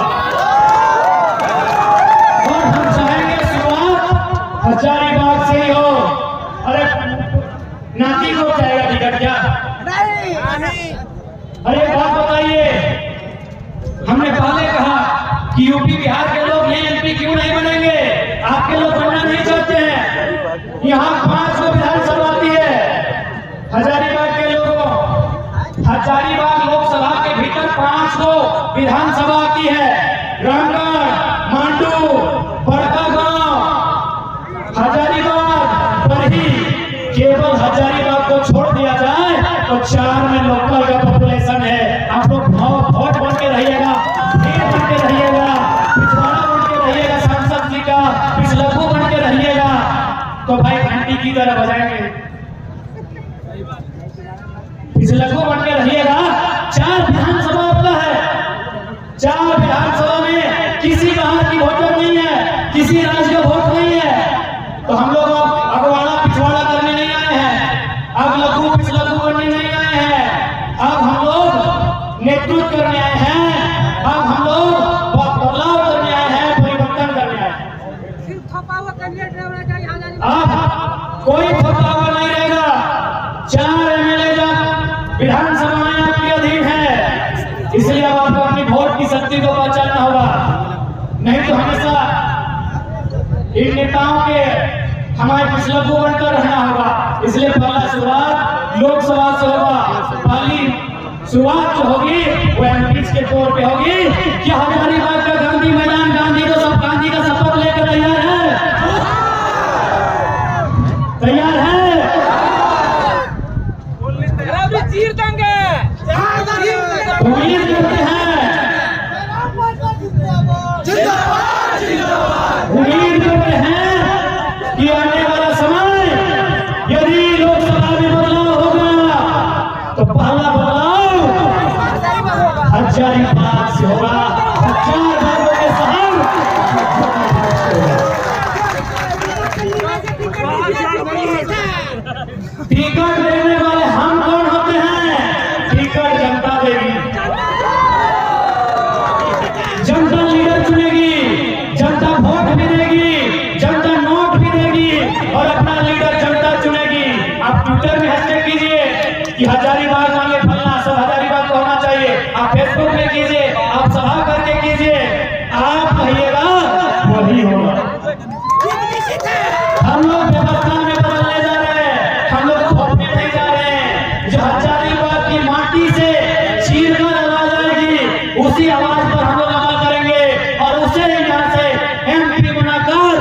और हम चाहेंगे शुरुआत हजारीबाग से ही हो। अरे नाती को चाहेगा टिकट क्या? नहीं। अरे बात बताइए, हमने पहले कहा कि यूपी बिहार के लोग ये एमपी क्यों नहीं बनेंगे? आपके लोग बनना नहीं चाहते हैं। यहाँ 5 को विधानसभा आती है, हजारीबाग के लोगों, हजारीबाग लोकसभा के भीतर 5 को विधानसभा आती है। रामगढ़, मांडू, बड़कागांव, हजारीबाग, बरही, केवल हजारीबाग को छोड़ दिया जाए तो 4 में लोकल का पॉपुलेशन है। आप लोग वोट बन के रहिएगा, भीड़ बन के रहिएगा, पिछवाड़ा बन के रहिएगा, सांसद जी का पिछलखू बन के रहिएगा, तो भाई घंटी की तरह बजाएंगे। पिछलखू बन के रहिएगा। 4 विधानसभा होता है, 4 विधानसभा में किसी बाहर की वोटर नहीं है, किसी राज्य का वोट नहीं है, तो हम लोग अगवाड़ा पिछवाड़ा करने नहीं आए हैं, अब लघु पिछलखू करने नहीं आए हैं, अब हम लोग नेतृत्व करने आए हैं, अब हम लोग बदलाव करने आए हैं, परिवर्तन करने आए हैं। अब कोई थोपा हुआ नहीं रहेगा। 4 एमएलए विधानसभा में आपके अधीन है, इसलिए अब आपको अपनी वोट की शक्ति को पहचानना होगा, नहीं तो हमेशा इन नेताओं के हमारे पिछलखू बनकर रहना होगा। इसलिए पहला शुरुआत लोकसभा से होगा, पहली शुरुआत जो होगी वो एमपी के तौर पे होगी। क्या हजारीबाग का गांधी मैदान गांधी का शपथ लेकर तैयार है? तैयार है? चीर देंगे, उम्मीद करते हैं, उम्मीद करते हैं कि आने वाला समय यदि लोकसभा में बदलाव होगा तो पहला ट्विटर में हैशटैग कीजिए कि हजारीबाग मांगे फलना, सब हजारीबाग को होना चाहिए। आप फेसबुक में कीजिए, आप सभा करके कीजिए, आप कहिएगा वही होगा। हम लोग व्यवस्था में बदलने जा रहे हैं, हम लोग थोपने नहीं जा रहे हैं। जो हजारीबाग की माटी से चीरकर आवाज आएगी, उसी आवाज पर हम लोग अमल करेंगे और उसे यहाँ से एमपी बनाकर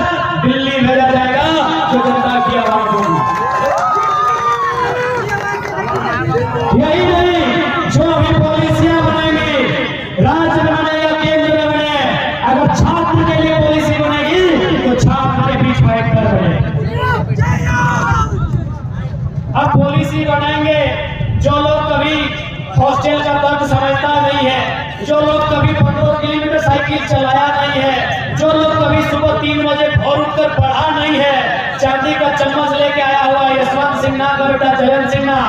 दिल्ली भेजा जाएगा, जो जनता की आवाज होगी। यही नहीं, जो भी पॉलिसियां बनेंगी, राज्य में बने या केंद्र में बने, अगर छात्र के लिए पॉलिसी बनेगी तो छात्र के बीच बैठकर बने। अब पॉलिसी बनाएंगे, जो लोग कभी हॉस्टल का दर्द समझता नहीं है, जो लोग कभी 15 किलोमीटर साइकिल चलाया नहीं है, जो लोग कभी सुबह 3 बजे भोर उठकर पढ़ा नहीं है, चांदी का चम्मच लेके आया हुआ यशवंत सिन्हा का बेटा जयंत सिन्हा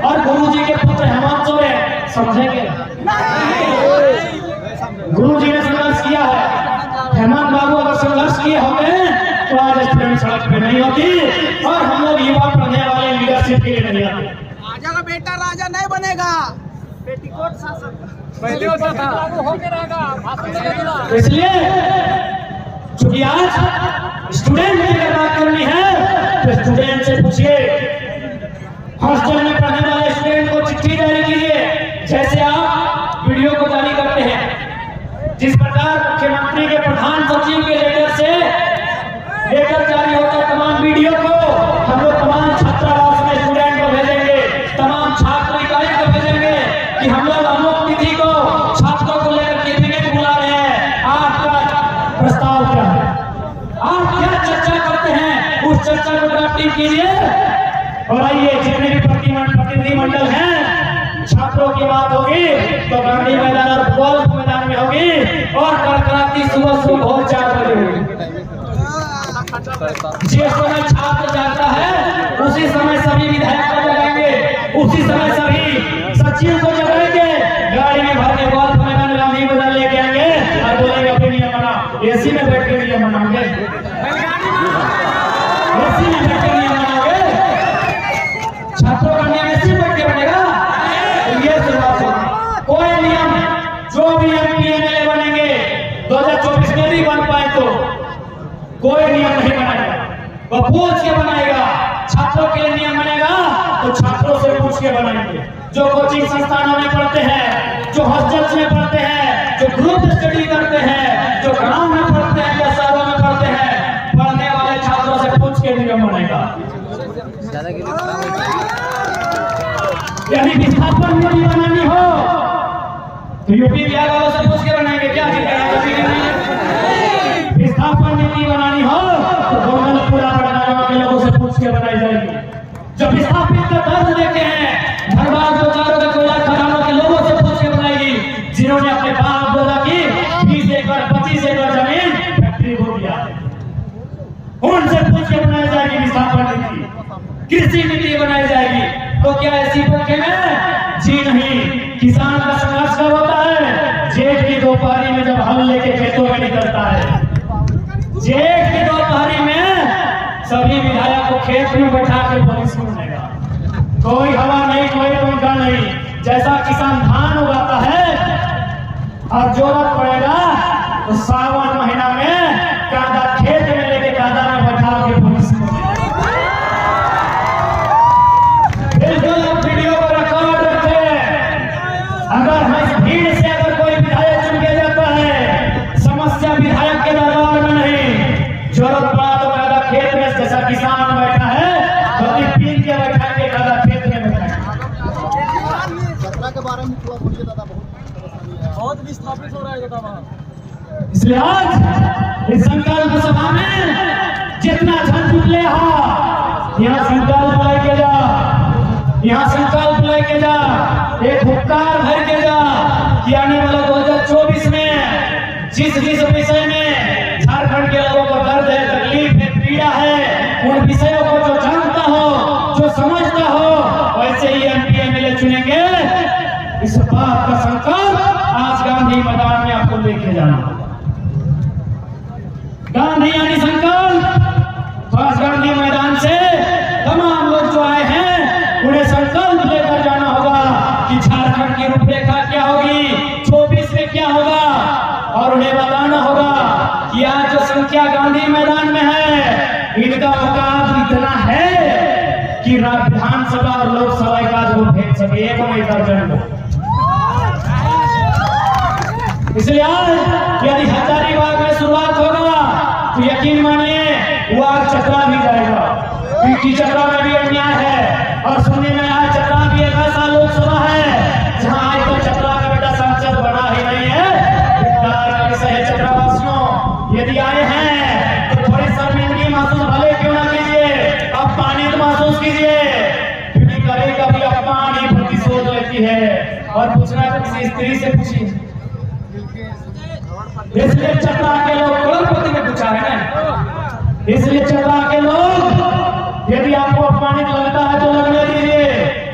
और गुरुजी के पुत्र हेमंत सोरेन समझेंगे। गुरुजी ने संघर्ष किया है, हेमंत बाबू अगर संघर्ष किए होते तो आज स्टूडेंट सड़क पे नहीं होती और हम लोग युवा पढ़ने वाले लीडरशिप के लिए नहीं आते। राजा का बेटा राजा नहीं बनेगा, पेटीकोट शासक पहले होता था, होके रहेगा। इसलिए चूंकि आज स्टूडेंट की अगर बात करनी है तो स्टूडेंट से पूछिए, हॉस्टल में पढ़ने वाले स्टूडेंट को चिट्ठी जारी कीजिए, जैसे आप वीडियो को जारी करते हैं। जिस प्रकार मुख्यमंत्री के प्रधान सचिव के लेटर से लेटर जारी होता है तमाम वीडियो को, हम लोग तमाम छात्रावास में स्टूडेंट को भेजेंगे, तमाम छात्र इकाई को भेजेंगे कि हम लोग अमुक तिथि को छात्रों को लेकर कैबिनेट बुला रहे हैं, आपका प्रस्ताव क्या है, आप क्या चर्चा करते हैं, उस चर्चा को ड्राफ्टिंग कीजिए और आइए जितने भी प्रतिनिधिमंडल हैं, छात्रों की बात होगी तो गांधी मैदान और गोल्फ मैदान में होगी और कड़कड़ाती सुबह सुबह भोर 4 बजे होगी। जिस समय छात्र जागता है उसी समय सभी विधायक को जगाएंगे, उसी समय सभी सचिव को जगाएंगे, गाड़ी में भर के गोल्फ मैदान गांधी मैदान लेके आएंगे और बोलेंगे अपने नियम बनाओ। एसी में बैठ के नियम बनाओगे, एसी में बैठ के नियम बनाओगे, छात्रों का नियम एसी बैठ के बनेगा। ये शुरुआत होगी। कोई नियम जो भी एमपी एमएलए बनेंगे 2024 में नहीं बन पाए तो कोई नियम नहीं बनाएगा, वह पूछ के बनाएगा। छात्रों के लिए नियम बनेगा तो छात्रों से पूछ के बनाएंगे। जो कोचिंग संस्थानों में पढ़ते हैं, जो हॉस्टल्स में पढ़ते हैं, जो ग्रुप स्टडी करते हैं, जो गांव में पढ़ते हैं या शहरों में पढ़ते हैं, पढ़ने वाले छात्रों से पूछ के नियम बनेगा। यदि विस्थापन नीति बनानी हो तो यूपी बिहार वालों से पूछ के बनाएंगे क्या? विस्थापन नीति बनानी हो तो गोरखपुरा पटना के लोगों से पूछ के बनाई जाएगी। जो विस्थापित का दर्द देते हैं, धनबाद बोकारो के कोयला खदानों के लोगों से पूछ के बनाएगी, जिन्होंने अपने बाप दादा की 20 एकड़ 25 एकड़ जमीन फैक्ट्री को दिया, उनसे पूछ के बनाई जाएगी विस्थापन नीति। कृषि नीति बनाई जाएगी। तो क्या ऐसी पंखे में जी नहीं, किसान का संघर्ष कब होता है? जेठ की दोपहरी में जब हल लेके खेतों में निकलता है। जेठ की दोपहरी में सभी विधायक को खेत में बैठा के पुलिस सुनेगा, कोई हवा नहीं, कोई पंखा नहीं। जैसा किसान धान उगाता है और जरूरत पड़ेगा तो सावन महीना में कादा खेत में लेके कादा में बैठा के पुलिस वीडियो को रिकॉर्ड रखते हैं। अगर हम भीड़ से अगर कोई विधायक चुन के जाता है, समस्या विधायक के दरबार में नहीं, जरूरत पड़ा तो कादा खेत में, जैसा किसान बैठा है तो पीन के बैठा के कादा खेत में बैठा के बारे में थोड़ा बोलिए दादा। बहुत विस्थापित हो रहा है दादा। इसलिए आज इस संकल्प सभा में जितना झन जुटले यहाँ संकल्प लेके जा, यहाँ संकल्प लेके जा, एक हुक्कार भर के जा कि आने वाला 2024 में जिस विषय में झारखंड के लोगों को दर्द है, तकलीफ है, पीड़ा है, उन विषयों को जो जानता हो, जो समझता हो, वैसे ही एमपी एमएलए चुनेंगे। इस बात का संकल्प आज गांधी मैदान में आपको लेके जाना। गांधी यानी संकल्प। तो आज गांधी मैदान से तमाम लोग जो आए हैं की रूपरेखा क्या होगी, 24 में क्या होगा, और उन्हें बताना होगा कि आज जो संख्या गांधी मैदान में है, इनका औकात इतना है कि विधानसभा और लोकसभा एक आध वोट भेज सके, एक नहीं दर्जन को। इसलिए आज यदि हजारीबाग में शुरुआत होगा तो यकीन मानिए वो आग चतरा भी जाएगा, क्योंकि चतरा में भी अन्याय है। और सुनने में आया चतरा भी एक ऐसा लोकसभा है जहां आज तक चतरा का बेटा सांसद बना ही नहीं है। चतरा वासियों यदि आए हैं तो थोड़ी शर्मिंदगी महसूस भले क्यों ना कीजिए, अपमानित महसूस कीजिए, क्योंकि कभी कभी अपमान ही प्रतिशोध लेती है। और पूछना है तो किसी स्त्री से पूछिए, इसलिए चतरा के लोग करोड़पति में पूछा है ना, इसलिए चतरा के लोग यदि आपको अपमानित लगता है तो लगने दीजिए,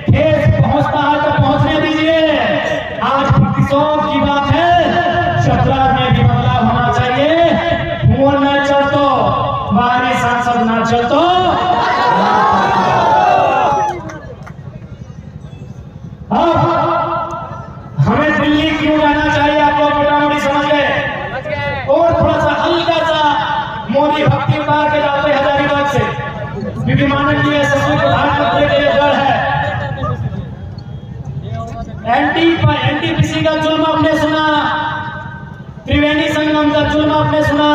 ठेस पहुंचता है तो पहुंचने दीजिए। आज प्रतिशोध की बात है, चतरा में भी बदलाव होना चाहिए। मुंह न चल तो बाहरी सांसद न चल तो हमें दिल्ली क्यों जाना चाहिए, आप लोग मोटा मोटी समझ गए। और थोड़ा सा हल्का सा मोदी भक्ति उतार के जाते हजारीबाग से, क्योंकि माननीय सचिव प्रधानमंत्री के लिए डर है। एनटीपीसी का जुल्म आपने सुना, त्रिवेणी संगम का जुल्म आपने सुना,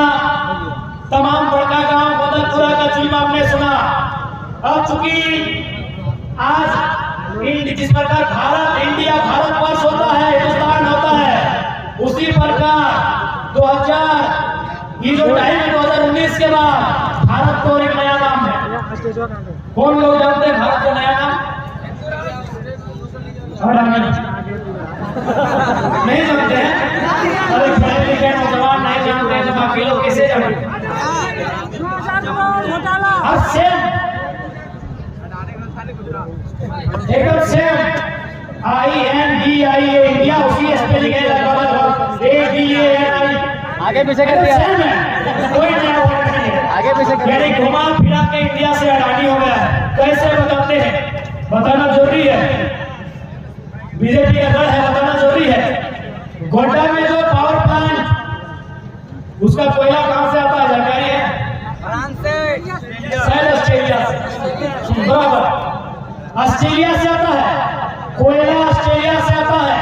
तमाम बड़का गांव बदलपुरा का जुल्म आपने सुना। अब चूंकि आज जिस प्रकार भारत इंडिया भारतवर्ष होता है, हिंदुस्तान होता है, उसी प्रकार 2000 ये जो टाइम है 2019 के बाद भारत को एक नया नाम है। कौन लोग जानते हैं भारत का नया नाम? नहीं जानते हैं? अरे पढ़े लिखे नौजवान नहीं जानते हैं तो बाकी लोग कैसे जानेंगे? एकदम सेम INDIA इंडिया, उसी स्पेलिंग है, लगभग ADANI आगे पीछे कर दिया, सेम है, कोई नया वर्ड नहीं है। आगे पीछे कर यानी घुमा फिरा के इंडिया से अडानी हो गया है। कैसे बताते हैं, बताना जरूरी है, बीजेपी का दल है, बताना जरूरी है। गोड्डा में जो पावर प्लांट, उसका कोयला कहां से आता है जानकारी है? फ्रांस से, शायद ऑस्ट्रेलिया से, बराबर ऑस्ट्रेलिया से आता है कोयला, ऑस्ट्रेलिया से आता है।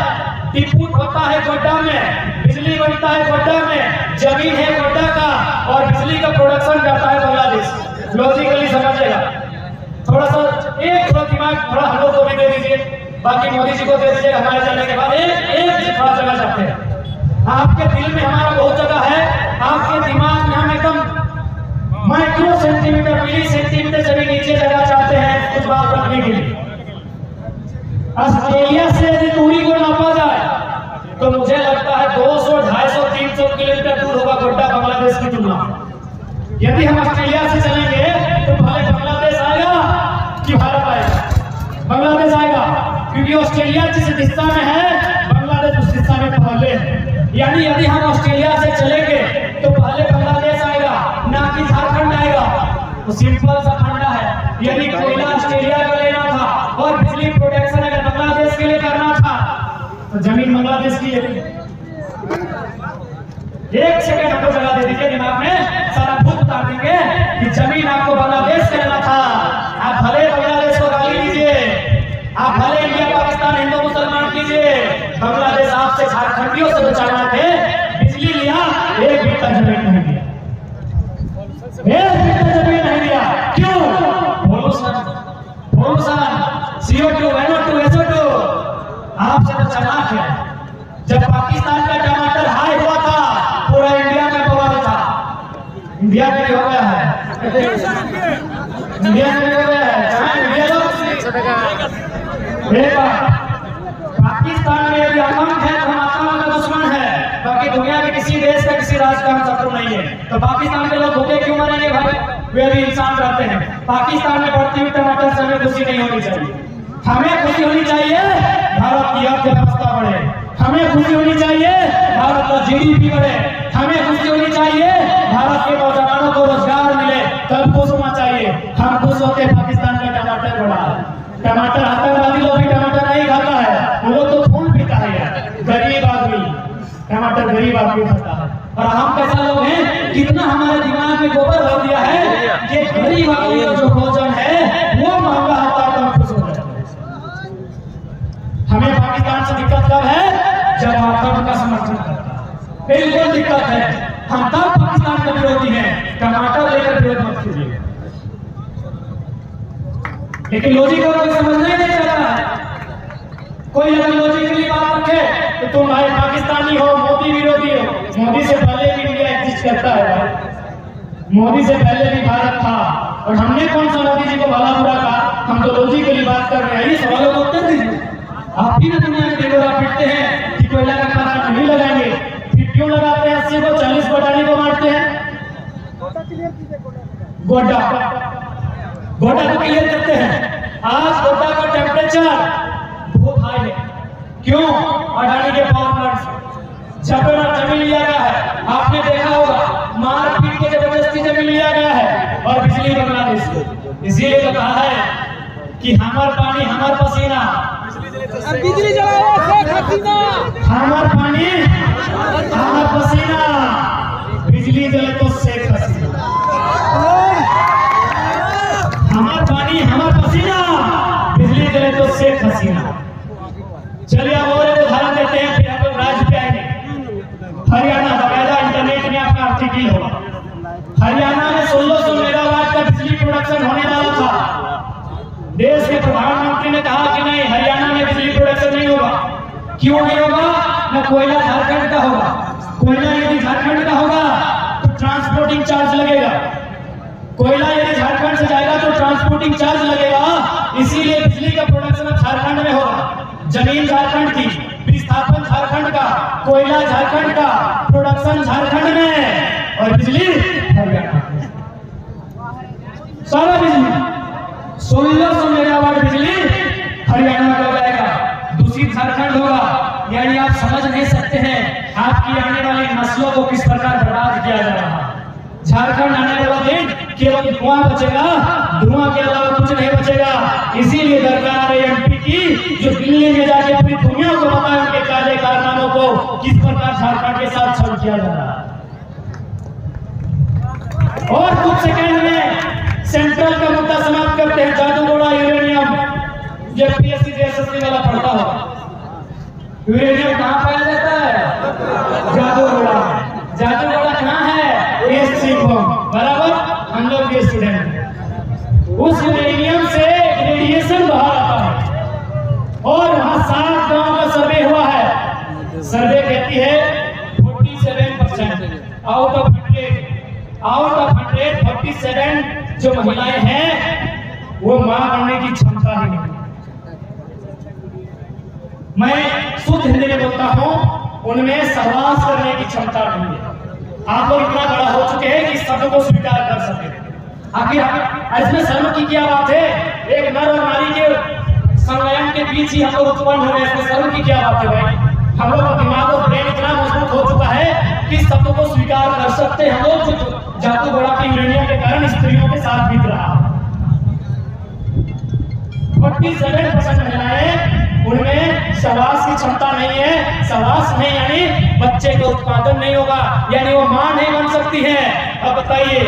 डिपुट होता है गोड्डा में, बिजली बनता है गोड्डा में, जमीन है गोड्डा का, और बिजली का प्रोडक्शन करता है बांग्लादेश। लॉजिकली समझिएगा, थोड़ा सा एक थोड़ा दिमाग थोड़ा हम लोग को भी दे दीजिए, बाकी मोदी जी को दे दीजिए। हमारे जाने के बाद एक थोड़ा जगह जाते हैं। आपके दिल में हमारा बहुत जगह है, आपके दिमाग में हम एकदम माइक्रो सेंटीमीटर मिली सेंटीमीटर से भी नीचे जगह चाहते हैं कुछ बात रखने के लिए। ऑस्ट्रेलिया से यदि दूरी को नापा जाए तो मुझे लगता है 200, 250, 300 किलोमीटर दूर होगा गोड्डा बांग्लादेश की तुलना में। यदि हम ऑस्ट्रेलिया से चलेंगे तो पहले बांग्लादेश आएगा कि भारत आएगा? बांग्लादेश आएगा, क्योंकि ऑस्ट्रेलिया जिस दिशा में है बांग्लादेश उस दिशा में पहले है। यानी यदि हम ऑस्ट्रेलिया से चलेंगे तो पहले बांग्लादेश आएगा, ना कि झारखंड आएगा। तो सिंपल सा फंडा है, यदि कोयला ऑस्ट्रेलिया का लेना था और बिजली प्रोडक्शन अगर बांग्लादेश के लिए करना था तो जमीन बांग्लादेश की है। एक सेकंड हमको जगह दे दीजिए, दिमाग में सारा भूत उतार देंगे कि जमीन आपको बांग्लादेश करना था। आप भले बांग्लादेश को गाली दीजिए, आप भले इंडिया पाकिस्तान हिंदू मुसलमान कीजिए, बांग्लादेश आपसे झारखंडियों से बचाना थे। बिजली लिया, एक बीता जमीन नहीं दिया, एक बीता जमीन नहीं दिया। क्यों? CO2, NO2, SO2 आपसे तो चलाक है। जब पाकिस्तान का टमाटर हाई हुआ था पूरा इंडिया में बवाल था। इंडिया में हो गया है, इंडिया में हो गया है। पाकिस्तान में यदि आतंक है तो हम आतंक का दुश्मन है, बाकी दुनिया के किसी देश का किसी राज्य का हम शत्रु नहीं है। तो पाकिस्तान के लोग भूखे क्यों मरेंगे भाई? वे भी इंसान रहते हैं। पाकिस्तान में बढ़ती हुई टमाटर से हमें खुशी नहीं होनी चाहिए। हमें खुशी होनी चाहिए भारत की अर्थव्यवस्था बढ़े, हमें खुशी होनी चाहिए भारत का GDP बढ़े, हमें खुशी होनी चाहिए भारत के नौजवानों को रोजगार मिले, तब खुश होना चाहिए। हम खुश होते पाकिस्तान का टमाटर बढ़ा है। टमाटर आतंकवादी लोग भी टमाटर नहीं खाता है, वो लोग तो खून पीते पेट भरता है। और हम कैसा लोग हैं, कितना हमारे दिमाग में गोबर भर दिया है कि गरीब आदमी का जो भोजन है वो महंगा होता है तो हम खुश हो जाते हैं। हमें पाकिस्तान से दिक्कत कब है, जब आतंक का समर्थन करता है, बिल्कुल दिक्कत है। हम तब पाकिस्तान के विरोधी हैं, टमाटर लेकर विरोध मत कीजिए। लेकिन लॉजिक को कोई समझना ही नहीं चाहता है। कोई अगर लॉजिकली बात रखे तो तुम भाई पाकिस्तानी हो, मोदी विरोधी हो। मोदी से पहले भी इंडिया एग्जिस्ट करता है भाई, मोदी से पहले भी भारत था। और हमने कौन सा मोदी जी को भला बुरा कहा, हम तो लॉजिकली बात कर रहे हैं। ये सवालों का उत्तर दीजिए। आप ही ना दुनिया में ढिंढोरा पीटते हैं कि कोयला का खाना नहीं लगाएंगे, फिर क्यों लगाते हैं? 80 को 40 बढ़ाने को मारते हैं। गोड्डा गोड्डा को क्लियर करते हैं। आज गोड्डा का टेम्परेचर बहुत हाई है। क्यों? अडानी के पावर प्लांट से जमीन लिया गया है। आपने देखा होगा, मारपीट के जबरदस्ती जमीन लिया गया है और बिजली बांग्लादेश को। इसीलिए तो कहा है कि हमार पानी हमार पसीना, बिजली जलाओ शेख हसीना, हमार पानी हमार पसीना, बिजली जले तो शेख हसीना। हमार पानी हमार पसीना, बिजली जले तो शेख हसीना। चलिए अब और एक उदाहरण देते हैं, फिर हम लोग राज्य पे आएंगे। हरियाणा बकायदा इंटरनेट में आपका आर्टिकल होगा। हरियाणा में 1600 मेगावाट का बिजली प्रोडक्शन होने वाला था। देश के प्रधानमंत्री ने कहा कि नहीं, हरियाणा में बिजली प्रोडक्शन नहीं होगा। क्यों नहीं होगा? न कोयला झारखंड का होगा। कोयला यदि झारखंड का होगा तो ट्रांसपोर्टिंग चार्ज लगेगा। कोयला यदि झारखंड से जाएगा तो ट्रांसपोर्टिंग चार्ज लगेगा। इसीलिए बिजली का प्रोडक्शन अब झारखंड में होगा। जमीन झारखंड की, विस्थापन झारखंड का, कोयला झारखंड का, प्रोडक्शन झारखंड में और बिजली हरियाणा में। सारा बिजली 1600 मेगावाट बिजली हरियाणा का जाएगा, दूषित झारखंड होगा। यानी आप समझ नहीं सकते हैं आपकी आने वाली नस्लों को किस प्रकार बर्बाद किया जा रहा है। झारखंड आने वाला दिन केवल धुआं बचेगा, धुआं के अलावा कुछ नहीं बचेगा। इसीलिए दरकार है एमपी की, जो दिल्ली में जाके पूरी दुनिया को बताए उनके काले कारनामों को, किस प्रकार झारखंड के साथ छल किया जा रहा है। और कुछ सेकंड में सेंट्रल का मुद्दा समाप्त करते हैं। जादूगोड़ा यूरेनियम, जो पीएससी एसएससी वाला पढ़ता होगा, यूरेनियम कहाँ पाया जाता है? जादूगोड़ा। जादूगोड़ा कहाँ है? बराबर, हम लोग के स्टूडेंट। उस यूरेनियम से रेडिएशन बाहर आता है और वहां 7 गांव का सर्वे हुआ है। सर्वे कहती है 47% आउट ऑफ 100 47 जो महिलाएं हैं वो मां बनने की क्षमता ही नहीं। मैं शुद्ध हिंदी में बोलता हूं, उनमें सहवास करने की क्षमता नहीं है। आप लोग इतना बड़ा हो चुके हैं कि शब्द को स्वीकार कर सके। आखिर इसमें शर्म की क्या बात है? एक नर और नारी के संलयन के बीच ही हम लोग उत्पन्न हो रहे हैं, इसमें शर्म की क्या बात है भाई? हम लोग का दिमाग और ब्रेन इतना मजबूत हो चुका है कि शब्द को स्वीकार कर सकते हैं हम लोग, जो जादूगोड़ा के यूरेनियम के कारण स्त्रियों के साथ बीत रहा। 47% महिलाएं, उनमें सहवास की क्षमता नहीं है। सहवास नहीं यानी बच्चे का उत्पादन नहीं होगा, यानी वो मां नहीं बन सकती है। अब बताइए,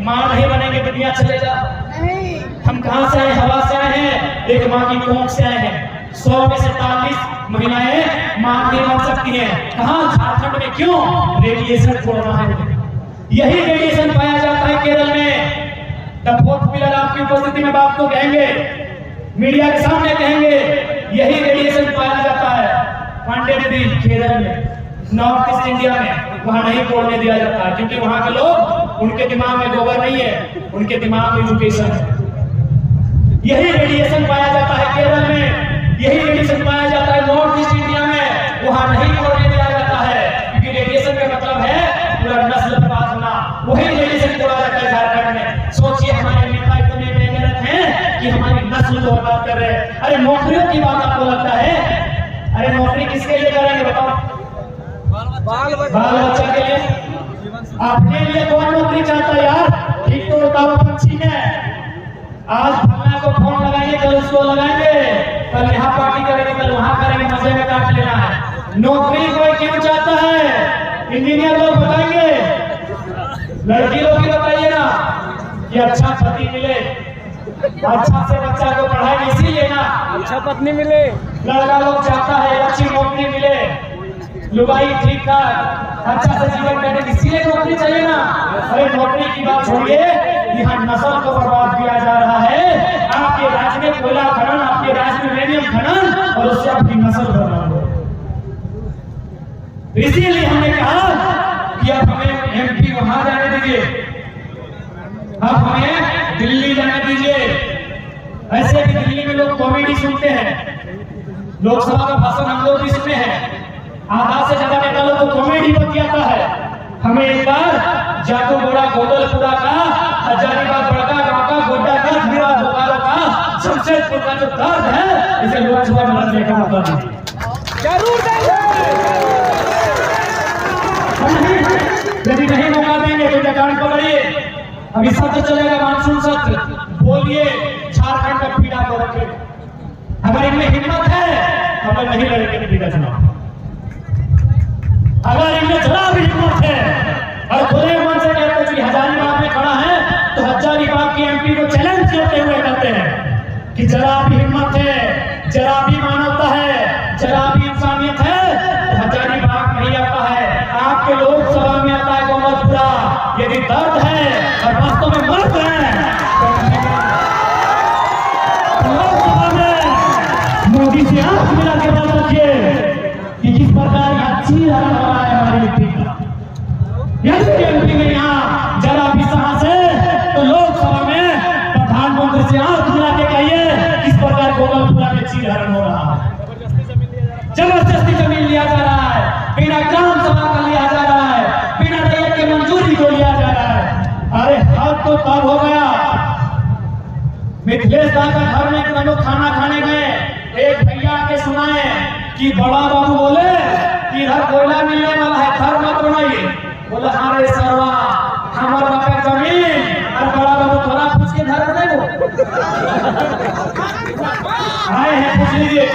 मां नहीं बनेंगे तो दुनिया चलेगा? हम कहां से आए? हवा से आए हैं, एक मां की कोख से आए हैं। 100 में से 43 महिलाएं मां नहीं बन सकती हैं। कहां? झारखंड में। क्यों? रेडिएशन छोड़ना है। यही रेडिएशन पाया जाता है केरल में। द फोर्थ पिलर आपकी उपस्थिति में बात को कहेंगे, मीडिया के सामने कहेंगे, यही रेडिएशन पाया जाता है पांडे नदी केरल में, नॉर्थ ईस्ट इंडिया में। वहां नहीं तोड़ने दिया जाता है क्योंकि वहां के लोग, उनके दिमाग में गोबर नहीं है, उनके दिमाग में एजुकेशन है। यही रेडिएशन पाया जाता है केरल में, यही रेडिएशन पाया जाता है नॉर्थ ईस्ट इंडिया में। वहां नहीं तोड़ने दिया जाता है क्योंकि रेडिएशन का मतलब है पूरा नस्ल बर्बाद होना। वही रेडिएशन तोड़ा जाता है झारखंड में। सोचिए, हमारे नेता इतने बेगैरत हैं कि हमारी नस्ल को बर्बाद कर रहे हैं। अरे नौकरियों की बात आपको लगता है? अरे नौकरी किसके लिए करेंगे बताओ? बाल बच्चा के लिए। अपने लिए कौन नौकरी चाहता है यार? ठीक तो बताओ, पंछी है। आज फलना को फोन लगाएंगे, कल उसको लगाएंगे, कल यहाँ पार्टी करेंगे, कल वहां करेंगे, मजे में काट लेना है। नौकरी कोई क्यों चाहता है? इंजीनियर लोग बताएंगे, लड़की लोग भी बताइए ना कि अच्छा पति मिले, अच्छा से बच्चा को पढ़ाई इसीलिए ना, अच्छा पत्नी मिले। लड़का लोग चाहता है अच्छी नौकरी मिले, लुगाई ठीक ठाक अच्छा से जीवन काटे, इसीलिए नौकरी चाहिए ना। अरे नौकरी की बात छोड़िए, यहाँ नस्ल को बर्बाद किया जा रहा है। आपके राज्य में कोयला खनन, आपके राज्य में यूरेनियम खनन, और उससे आपकी नस्ल बर्बाद हो। इसीलिए हमने कहा कि अब हमें एमपी वहां जाने दीजिए, अब हमें दिल्ली जाने दीजिए। ऐसे भी दिल्ली में लोग कॉमेडी सुनते हैं, लोकसभा का भाषण हम लोग भी सुने हैं, आधा से ज्यादा नेता लोग को कॉमेडी बतियाता है। हमें एक बार जाको गोड़ा गोदलपुरा का, हजारीबाग बड़का गांव का, गोड्डा का, धीरा बोकारो का, जमशेदपुर का जो दर्द है, इसे लोकसभा में लड़ने का मौका दीजिए। जरूर देंगे। यदि नहीं मौका देंगे तो जगान पकड़िए। अभी सत्र चलेगा, मानसून सत्र, बोलिए झारखंड का पीड़ा को रखे। अगर इनमें हिम्मत है तो हमें नहीं लड़ेंगे दिल्ली का चुनाव। अगर इनमें जरा भी हिम्मत है और खुले मन से कहते हैं कि हजारीबाग में खड़ा है, तो हजारीबाग के एमपी को चैलेंज करते हुए कहते हैं कि जरा भी हिम्मत है, जरा भी मानवता है, जरा भी इंसानियत है, तो हजारीबाग नहीं आता है, आपके लोकसभा में आता है गोमलपुरा। यदि दर्द है और वास्तव में मर्द है तो लोकसभा में मोदी से आंख मिला के बात रखिए कि किस प्रकार अच्छी रहा है हमारी मिट्टी का। यदि एमपी में यहाँ जरा भी साहस है तो लोकसभा में प्रधानमंत्री से आंख मिला के कहिए किस प्रकार गोमलपुरा में चीरहरण हो रहा है। जबरदस्ती जमीन लिया जा रहा है, बिना ग्राम सभा का लिया जा रहा है, बिना रैयत की मंजूरी को लिया जा रहा है। अरे हद तो तब हो गया। मिथिलेश दा का घर में इतना लोग खाना खाने गए, एक भैया के सुनाए कि बड़ा बाबू बोले कि इधर कोयला मिलने वाला है, घर मत बनाइए। बोले हाँ रे सरवा, हमारे बाप का जमीन और बड़ा बाबू थोड़ा पूछ के घर बनाए आए हैं, पूछ लीजिए।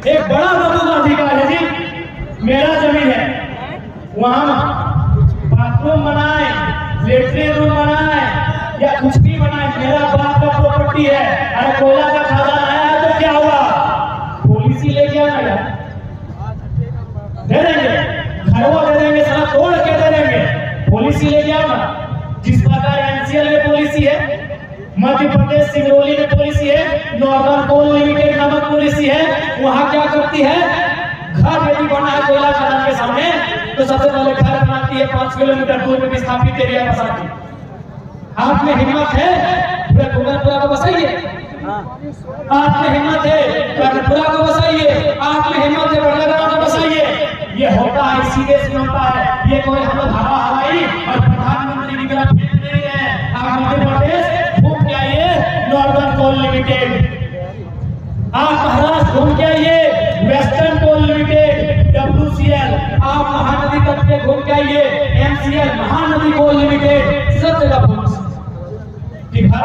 एक बड़ा बाबू का अधिकार है जी, मेरा जमीन है, वहां बाथरूम बनाए, लेटरिन रूम बनाए या कुछ भी बनाए, मेरा बाप का प्रॉपर्टी है। अरे कोयला का खजाना है तो क्या हुआ, पॉलिसी लेके आना दे देंगे, घरों दे देंगे, सारा तोड़ के दे देंगे, पॉलिसी लेके आना। जिस प्रकार एनसीएल में पॉलिसी है, मध्य प्रदेश सिंगरौली में पॉलिसी है, नॉर्दर्न कोल लिमिटेड नामक पॉलिसी है, वहां क्या करती है, घर यदि बना है कोयला खदान के सामने तो सबसे पहले घर बनाती है 5 किलोमीटर दूर में विस्थापित एरिया बसाती है। आप में हिम्मत है पूरे गोमलपुरा को बसाइए, आप में हिम्मत है कर्णपुरा को बसाइए, आप में हिम्मत है बड़गरवा को बसाइए। ये होता है, सीधे से होता है, ये कोई हम लोग हवा हवाई और प्रधानमंत्री की तरफ भेज रही है। आप मध्य प्रदेश घूम के आइए, नॉर्दर्न कोल लिमिटेड, आप महाराष्ट्र घूम के आइए, वेस्टर्न कोल लिमिटेड, WCL, आप महानदी तट पे घूम के आइए, MCL, महानदी कोल लिमिटेड, सब जगह पहुंच कि घर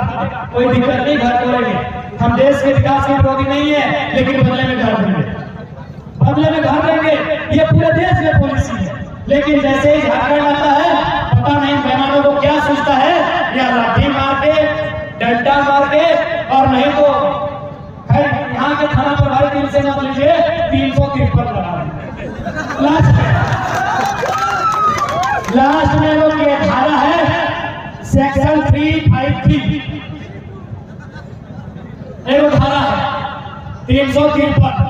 कोई दिक्कत नहीं, घर तोड़ेंगे। हम देश के विकास के विरोधी नहीं है, लेकिन बदले में घर देंगे, बदले में घर देंगे, ये पूरे देश में पॉलिसी है। लेकिन जैसे ही झारखंड आता है, पता नहीं मेहमानों को क्या सोचता है, या लाठी मार के, डंडा मार के, और नहीं तो यहाँ के थाना प्रभारी दिल से मत लीजिए, 353 लगा देंगे। लास्ट में लोग ये धारा है सेक्शन 353, एक धारा है 353,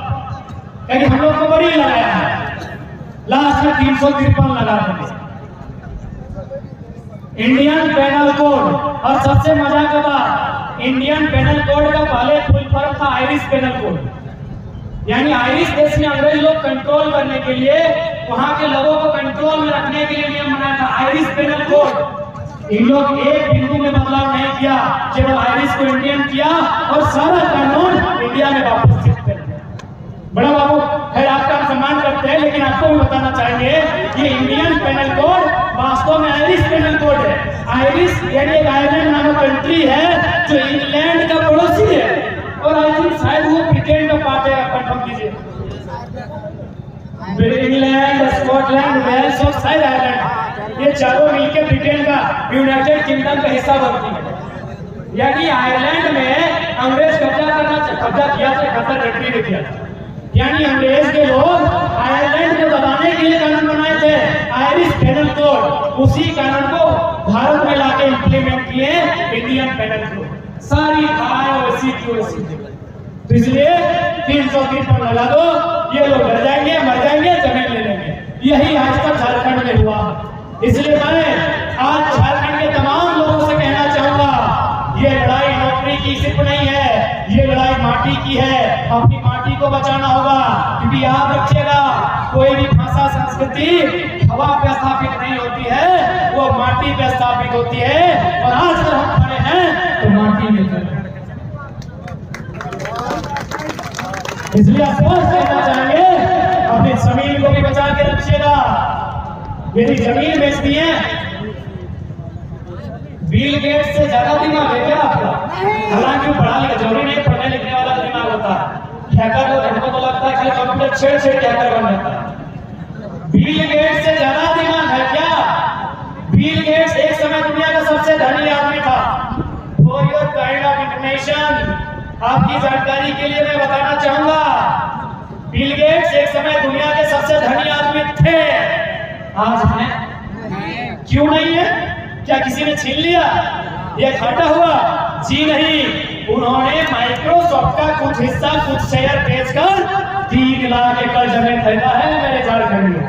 यानी हम लोग को बड़ी लगाया है, लास्ट में 353 लगा देंगे। इंडियन पेनल कोड, और सबसे मजा का बात, इंडियन पेनल कोड का पहले फुल फॉर्म था आयरिश पेनल कोड, यानी आयरिश देश में अंग्रेज लोग कंट्रोल करने के लिए, वहां के लोगों को कंट्रोल में रखने के लिए नियम बनाया था आयरिश पेनल कोड। इन लोग एक बिंदु में बदलाव नहीं किया, केवल आयरिश को इंडियन किया और सारा कानून इंडिया में वापस शिफ्ट कर दिया। बड़ा बाबू खैर आपका सम्मान करते हैं, लेकिन आपको भी बताना चाहेंगे ये इंडियन पेनल कोड वास्तव में आयरिश पेनल कोड है। आयरिश यानी एक आयरलैंड नामक कंट्री है जो इंग्लैंड का पड़ोसी है, और आई थिंक शायद वो ब्रिटेन का पार्ट है, कंफर्म कीजिए। इंग्लैंड, स्कॉटलैंड, वेल्स और साइड आयरलैंड, ये चारों मिलकर ब्रिटेन का यूनाइटेड किंगडम का हिस्सा बनती है। यानी आयरलैंड में अंग्रेज कब्जा किया था, खतर कंट्री ने किया था। यानी अंग्रेज के लोग आयरलैंड को दबाने के लिए कानून बनाए थे, आयरिश पेनल कोड। उसी कानून को भारत में लाके इंप्लीमेंट किए इंडियन पेनल कोड। सारी धाराएं वैसी की वैसी। तो इसलिए 303 पर लगा दो, ये लोग डर जाएंगे, मर जाएंगे, जमीन ले लेंगे। यही आज तक झारखंड में हुआ। इसलिए मैं आज झारखंड के तमाम लोगों से कहना चाहूंगा, ये लड़ाई नौकरी की सिर्फ नहीं है, ये लड़ाई माटी की है। अपनी माटी को बचाना होगा, क्योंकि याद रखिएगा, कोई भी भाषा संस्कृति हवा पे स्थापित नहीं होती है, वो माटी पे स्थापित होती है। और आज अगर हम खड़े हैं तो माटी में खड़े हैं। इसलिए अफसोस कहना चाहेंगे, अपनी जमीन को भी बचा के रखिएगा। यदि जमीन बेचती है, बिल गेट्स से ज्यादा दिमाग है क्या आपका? हालांकि पढ़ा लिखा जरूरी नहीं, पढ़ने लिखने वाला दिमाग होता है। हैकर को हमको तो लगता है कि कंप्यूटर छेड़ के हैकर बन जाता है। बिल गेट्स से ज्यादा दिमाग है क्या? बिल गेट्स एक समय दुनिया का सबसे धनी आदमी था। For your kind of information, आपकी जानकारी के लिए मैं बताना चाहूंगा, बिल गेट्स एक समय दुनिया के सबसे धनी आदमी थे। आज हैं? क्यों नहीं है? क्या किसी ने छीन लिया? यह घाटा हुआ? जी नहीं, उन्होंने माइक्रोसॉफ्ट का कुछ हिस्सा, कुछ शेयर बेचकर 3 लाख एकड़ जमीन खरीदा है मेरे झारखंड में।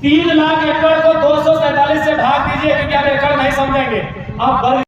3 लाख एकड़ को 247 से भाग दीजिए, क्योंकि आप एकड़ नहीं समझेंगे। आप